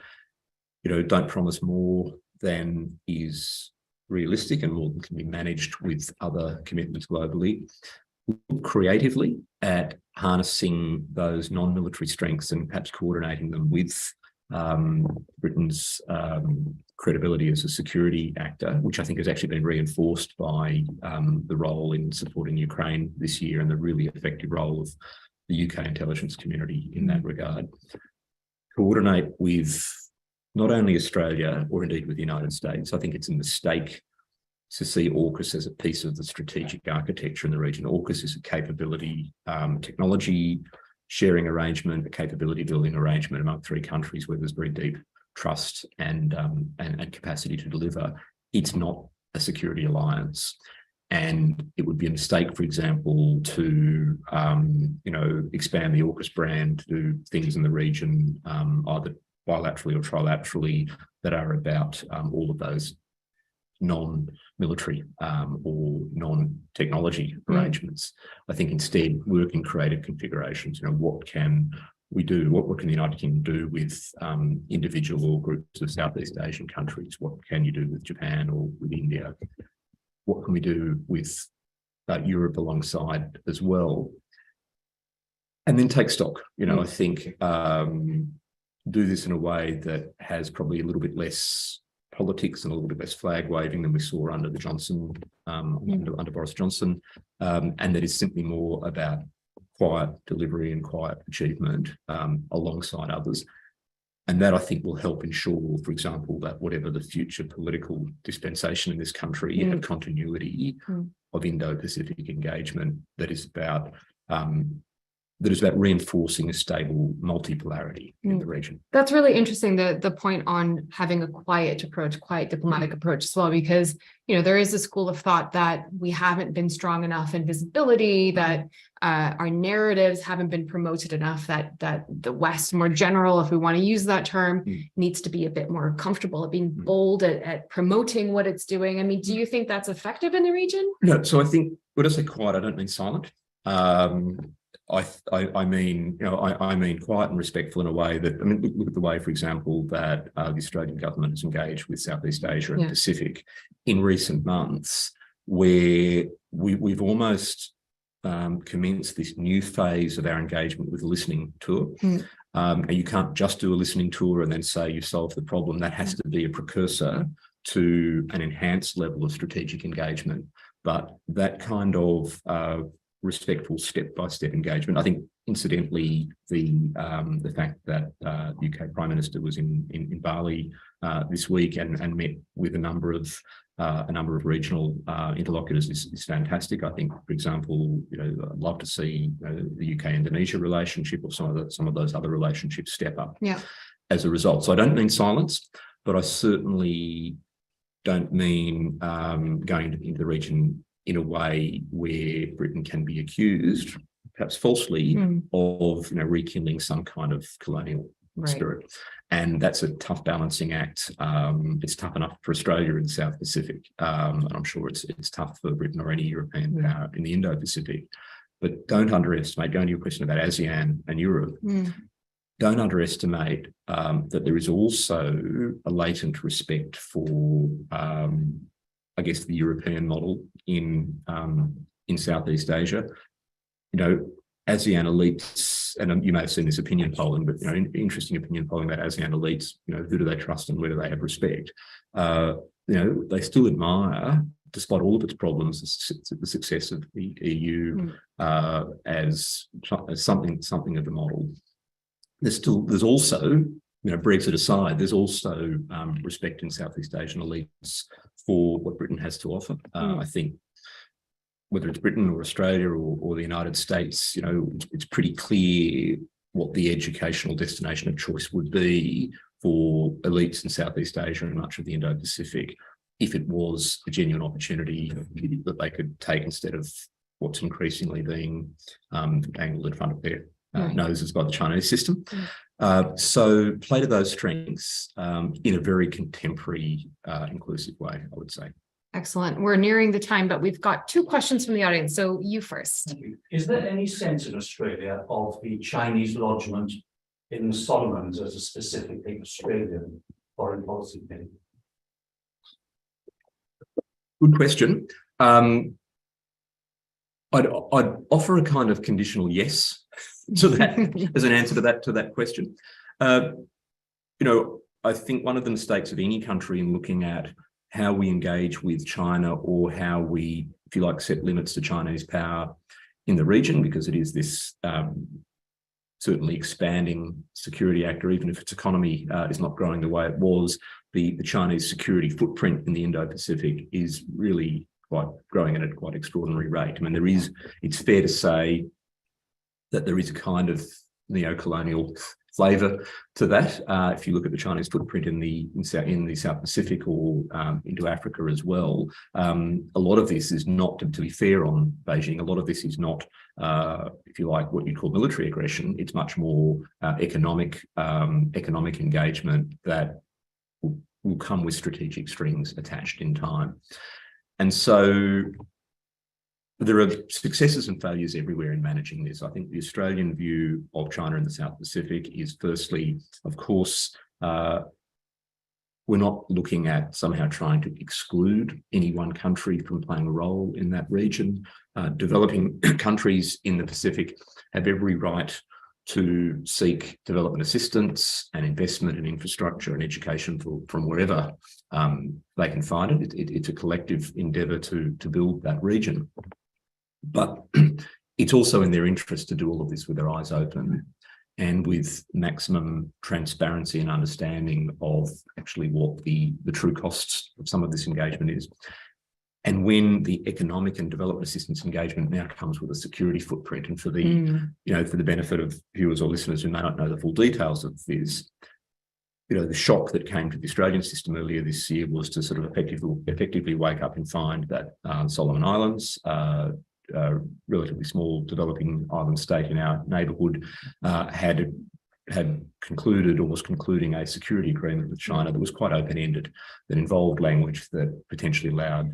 don't promise more than is realistic and more than can be managed with other commitments globally. Look creatively at harnessing those non-military strengths and perhaps coordinating them with Britain's credibility as a security actor, which I think has actually been reinforced by the role in supporting Ukraine this year and the really effective role of the UK intelligence community in that regard. Coordinate with not only Australia or indeed with the United States. I think it's a mistake to see AUKUS as a piece of the strategic architecture in the region. AUKUS is a capability, technology sharing arrangement, a capability building arrangement among three countries where there's very deep trust and capacity to deliver. It's not a security alliance. And it would be a mistake, for example, to expand the AUKUS brand to do things in the region, either bilaterally or trilaterally, that are about all of those non-military or non-technology arrangements. I think instead work in creative configurations. What can we do? What can the United Kingdom do with individual or groups of Southeast Asian countries? What can you do with Japan or with India? What can we do with Europe alongside as well? And then take stock. I think do this in a way that has probably a little bit less politics and a little bit less flag waving than we saw under the Johnson, under Boris Johnson, and that is simply more about quiet delivery and quiet achievement alongside others. And that I think will help ensure, for example, that whatever the future political dispensation in this country, you have continuity of Indo-Pacific engagement that is about reinforcing a stable multipolarity in the region.
That's really interesting, the point on having a quiet diplomatic approach as well, because, there is a school of thought that we haven't been strong enough in visibility, that our narratives haven't been promoted enough, that the West more general, if we want to use that term, needs to be a bit more comfortable at being bold at promoting what it's doing. I mean, do you think that's effective in the region?
No, so I think when I say quiet, I don't mean silent. I mean, I mean quiet and respectful in a way that, I mean, look at the way, for example, that the Australian government has engaged with Southeast Asia and Pacific in recent months, where we've almost commenced this new phase of our engagement with a listening tour. And you can't just do a listening tour and then say you've solved the problem. That has to be a precursor to an enhanced level of strategic engagement. But that kind of respectful step-by-step engagement. I think, incidentally, the fact that the UK Prime Minister was in Bali this week and met with a number of regional interlocutors is fantastic. I think, for example, I'd love to see the UK-Indonesia relationship or some of those other relationships step up as a result. So I don't mean silence, but I certainly don't mean going into the region in a way where Britain can be accused, perhaps falsely, of rekindling some kind of colonial spirit. And that's a tough balancing act. It's tough enough for Australia in the South Pacific, and I'm sure it's tough for Britain or any European power in the Indo-Pacific. But don't underestimate, going to your question about ASEAN and Europe, don't underestimate that there is also a latent respect for, I guess, the European model in Southeast Asia. ASEAN elites, and you may have seen this opinion polling, but interesting opinion polling about ASEAN elites. Who do they trust and where do they have respect? They still admire, despite all of its problems, the success of the EU as something of a model. There's also, Brexit aside, there's also respect in Southeast Asian elites for what Britain has to offer. I think whether it's Britain or Australia or the United States, it's pretty clear what the educational destination of choice would be for elites in Southeast Asia and much of the Indo-Pacific if it was a genuine opportunity that they could take instead of what's increasingly being angled in front of their noses by the Chinese system. So play to those strengths in a very contemporary, inclusive way, I would say.
Excellent. We're nearing the time, but we've got 2 questions from the audience. So you first.
Is there any sense in Australia of the Chinese lodgement in the Solomons as a specifically Australian foreign policy thing?
Good question. I'd offer a kind of conditional yes to that as an answer to that question. I think one of the mistakes of any country in looking at how we engage with China or how we, if you like, set limits to Chinese power in the region, because it is this certainly expanding security actor, even if its economy is not growing the way it was, the Chinese security footprint in the Indo-Pacific is really growing at a quite extraordinary rate. I mean, it's fair to say that there is a kind of neo-colonial flavour to that. If you look at the Chinese footprint in the South Pacific or into Africa as well, a lot of this is not, to be fair on Beijing, a lot of this is not, if you like, what you'd call military aggression. It's much more economic engagement that will come with strategic strings attached in time. And so there are successes and failures everywhere in managing this. I think the Australian view of China in the South Pacific is, firstly, of course, we're not looking at somehow trying to exclude any one country from playing a role in that region. Developing countries in the Pacific have every right to seek development assistance and investment in infrastructure and education from wherever they can find it. It's a collective endeavour to build that region. But it's also in their interest to do all of this with their eyes open and with maximum transparency and understanding of actually what the true costs of some of this engagement is. And when the economic and development assistance engagement now comes with a security footprint, and for the for the benefit of viewers or listeners who may not know the full details of this, the shock that came to the Australian system earlier this year was to sort of effectively wake up and find that Solomon Islands, a relatively small developing island state in our neighbourhood, had concluded or was concluding a security agreement with China that was quite open-ended, that involved language that potentially allowed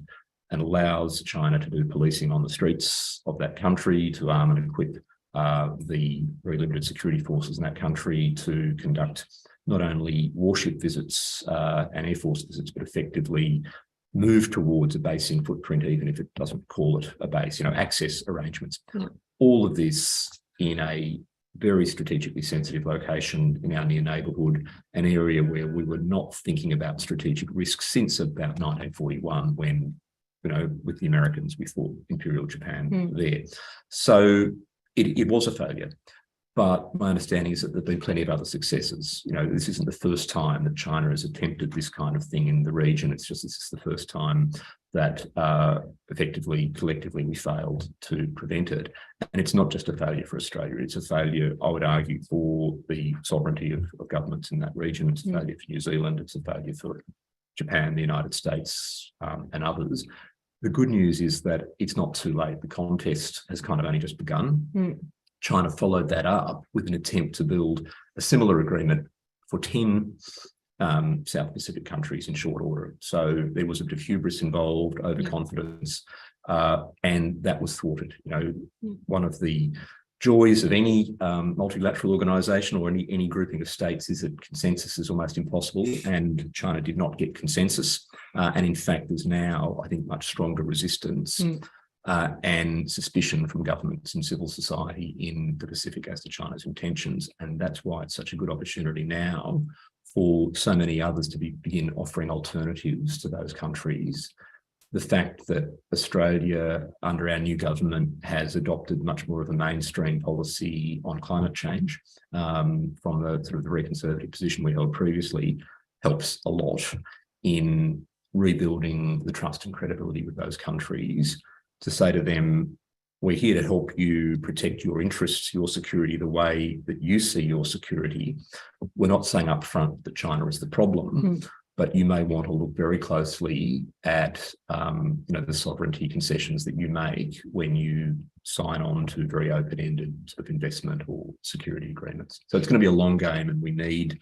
and allows China to do policing on the streets of that country, to arm and equip the very limited security forces in that country to conduct not only warship visits and Air Force visits, but effectively move towards a basing footprint, even if it doesn't call it a base, access arrangements.
Yeah.
All of this in a very strategically sensitive location in our near neighbourhood, an area where we were not thinking about strategic risks since about 1941, when, with the Americans, we fought Imperial Japan there. So it was a failure. But my understanding is that there have been plenty of other successes. This isn't the first time that China has attempted this kind of thing in the region. It's just this is the first time that effectively, collectively, we failed to prevent it. And it's not just a failure for Australia. It's a failure, I would argue, for the sovereignty of governments in that region. It's a failure for New Zealand. It's a failure for Japan, the United States, and others. The good news is that it's not too late. The contest has kind of only just begun. China followed that up with an attempt to build a similar agreement for 10 South Pacific countries in short order. So there was a bit of hubris involved, overconfidence, and that was thwarted. One of the joys of any multilateral organisation or any grouping of states is that consensus is almost impossible, and China did not get consensus. And in fact, there's now, I think, much stronger resistance and suspicion from governments and civil society in the Pacific as to China's intentions. And that's why it's such a good opportunity now for so many others to begin offering alternatives to those countries. The fact that Australia, under our new government, has adopted much more of a mainstream policy on climate change from the sort of the very conservative position we held previously helps a lot in rebuilding the trust and credibility with those countries, to say to them, we're here to help you protect your interests, your security, the way that you see your security. We're not saying up front that China is the problem, but you may want to look very closely at the sovereignty concessions that you make when you sign on to very open-ended sort of investment or security agreements. So it's going to be a long game, and we need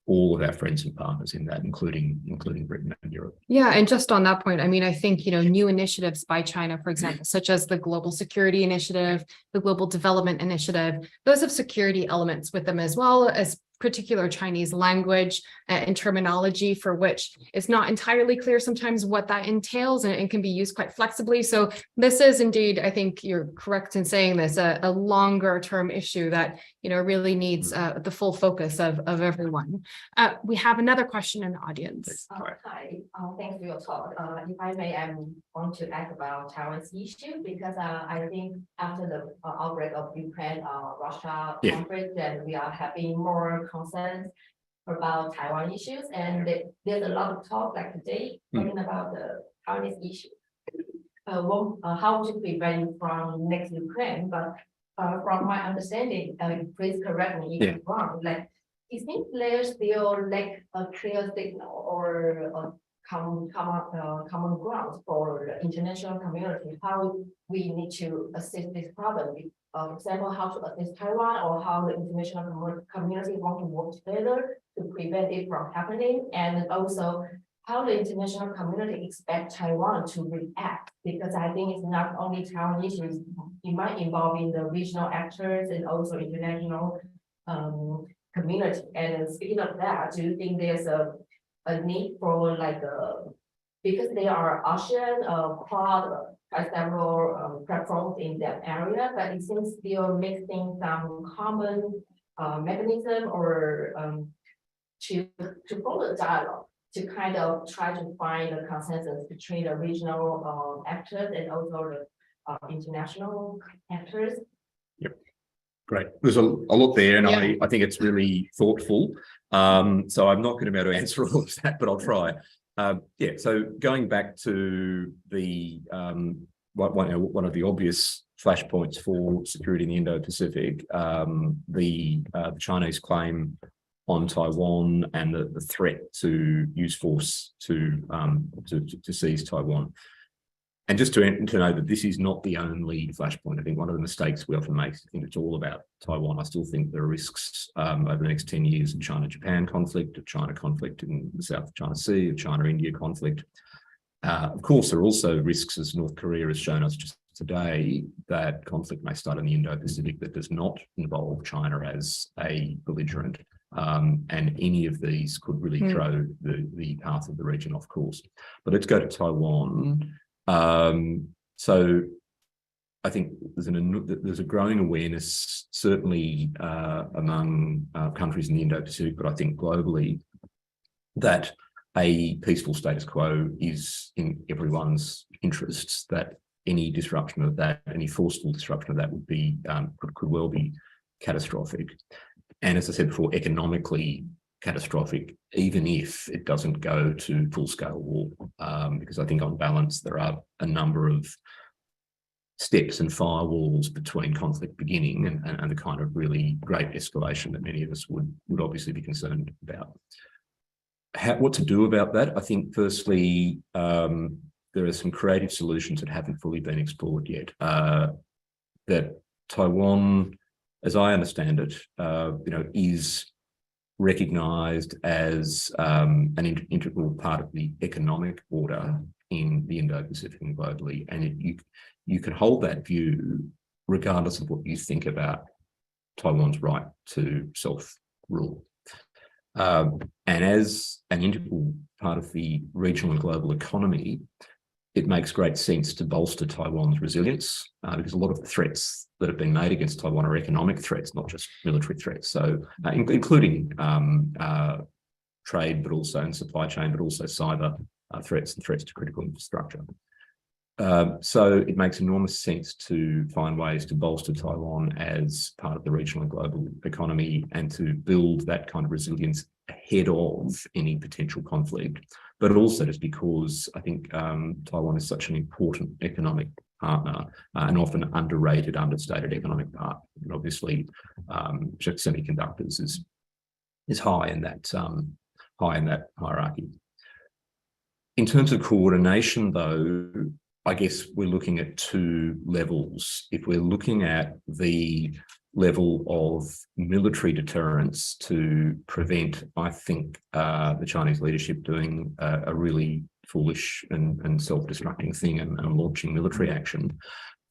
all of our friends and partners in that, including Britain and Europe.
Yeah, and just on that point, I think, new initiatives by China, for example, such as the Global Security Initiative, the Global Development Initiative, those have security elements with them, as well as particular Chinese language and terminology for which it's not entirely clear sometimes what that entails, and it can be used quite flexibly. So this is indeed, I think you're correct in saying this, a longer term issue that, really needs the full focus of everyone. We have another question in the audience.
Hi, thanks for your talk. If I may, I want to ask about Taiwan's issue, because I think after the outbreak of Ukraine-Russia conflict, then we are having more concerns about Taiwan issues, and there's a lot of talk like today talking about the Taiwanese issue. How to prevent from next Ukraine, but from my understanding, please correct me if I'm wrong, it seems there's still like a clear signal or common ground for the international community, how we need to assist this problem. For example, how to assist Taiwan, or how the international community want to work together to prevent it from happening, and also how the international community expect Taiwan to react, because I think it's not only Taiwan issues, it might involve in the regional actors and also international community. And speaking of that, do you think there's a need for because they are ASEAN, Quad, has several platforms in that area, but it seems still mixing some common mechanism or to follow the dialogue, to kind of try to find a consensus between the regional actors and also the international actors.
Yep, great. There's a lot there, and I think it's really thoughtful. So I'm not going to be able to answer all of that, but I'll try. So going back to the one of the obvious flashpoints for security in the Indo-Pacific, the Chinese claim on Taiwan and the threat to use force to seize Taiwan. And just to know that this is not the only flashpoint. I think one of the mistakes we often make is to think it's all about Taiwan. I still think there are risks over the next 10 years of China-Japan conflict, of China conflict in the South China Sea, of China-India conflict. Of course, there are also risks, as North Korea has shown us just today that conflict may start in the Indo-Pacific that does not involve China as a belligerent. And any of these could really throw the path of the region off course. But let's go to Taiwan. So I think there's a growing awareness, certainly among countries in the Indo-Pacific, but I think globally, that a peaceful status quo is in everyone's interests, that any disruption of that, any forceful disruption of that would be, could well be catastrophic. And as I said before, economically catastrophic, even if it doesn't go to full-scale war, because I think on balance, there are a number of steps and firewalls between conflict beginning and the kind of really great escalation that many of us would obviously be concerned about. What to do about that? I think firstly, there are some creative solutions that haven't fully been explored yet. That Taiwan, as I understand it, is recognised as an integral part of the economic order in the Indo-Pacific and globally, and you can hold that view regardless of what you think about Taiwan's right to self-rule. And as an integral part of the regional and global economy, it makes great sense to bolster Taiwan's resilience because a lot of the threats that have been made against Taiwan are economic threats, not just military threats. So including trade, but also in supply chain, but also cyber threats and threats to critical infrastructure. So it makes enormous sense to find ways to bolster Taiwan as part of the regional and global economy and to build that kind of resilience ahead of any potential conflict, but also just because I think Taiwan is such an important economic partner, and often underrated, understated economic partner. And obviously, semiconductors is high in that hierarchy. In terms of coordination, though, I guess we're looking at two levels. If we're looking at the level of military deterrence to prevent, I think, the Chinese leadership doing a really foolish and self-destructing thing and launching military action,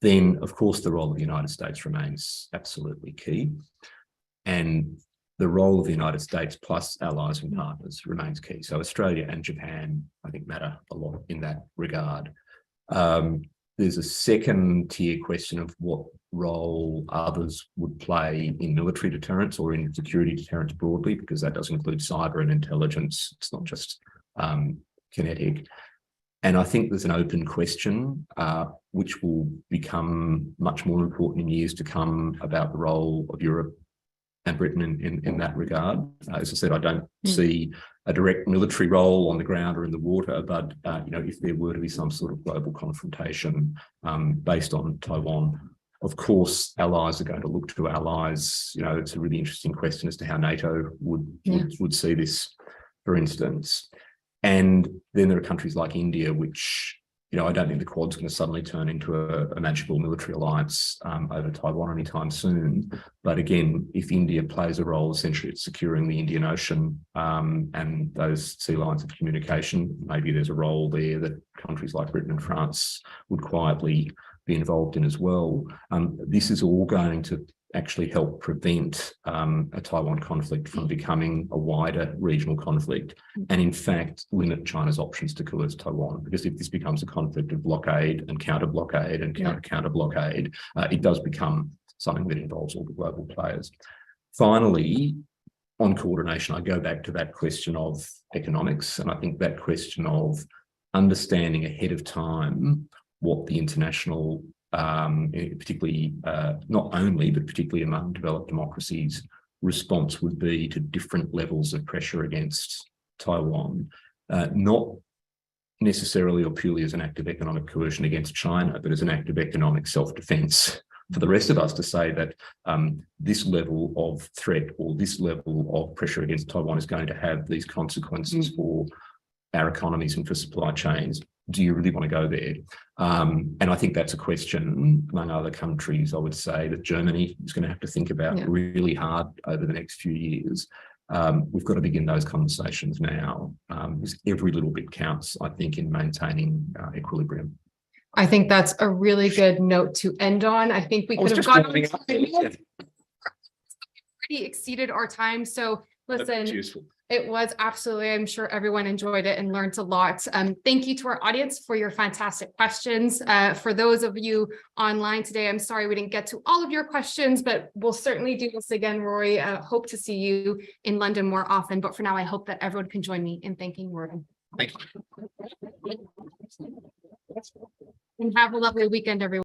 then of course the role of the United States remains absolutely key. And the role of the United States plus allies and partners remains key. So Australia and Japan, I think, matter a lot in that regard. There's a second tier question of what role others would play in military deterrence or in security deterrence broadly, because that does include cyber and intelligence. It's not just kinetic. And I think there's an open question, which will become much more important in years to come about the role of Europe and Britain in that regard. As I said, I don't see a direct military role on the ground or in the water, but if there were to be some sort of global confrontation based on Taiwan, of course, allies are going to look to allies. It's a really interesting question as to how NATO would see this, for instance. And then there are countries like India, which I don't think the Quad's going to suddenly turn into a magical military alliance over Taiwan anytime soon. But again, if India plays a role, essentially it's securing the Indian Ocean and those sea lines of communication, maybe there's a role there that countries like Britain and France would quietly be involved in as well. This is all going to actually help prevent a Taiwan conflict from becoming a wider regional conflict, and in fact limit China's options to coerce Taiwan. Because if this becomes a conflict of blockade and counter-blockade and counter-blockade, it does become something that involves all the global players. Finally, on coordination, I go back to that question of economics, and I think that question of understanding ahead of time what the international particularly not only, but particularly among developed democracies, response would be to different levels of pressure against Taiwan, not necessarily or purely as an act of economic coercion against China, but as an act of economic self-defense for the rest of us to say that this level of threat or this level of pressure against Taiwan is going to have these consequences for our economies and for supply chains. Do you really want to go there? And I think that's a question, among other countries, I would say, that Germany is going to have to think about really hard over the next few years. We've got to begin those conversations now, because every little bit counts, I think, in maintaining equilibrium.
I think that's a really good note to end on. I think we
I was
could have
just
gone
winding up.
already exceeded our time. So
That's
listen,
useful.
it was absolutely, I'm sure everyone enjoyed it and learned a lot. Thank you to our audience for your fantastic questions. For those of you online today, I'm sorry we didn't get to all of your questions, but we'll certainly do this again, Rory. Hope to see you in London more often. But for now, I hope that everyone can join me in thanking Rory.
Thank you.
And have a lovely weekend, everyone.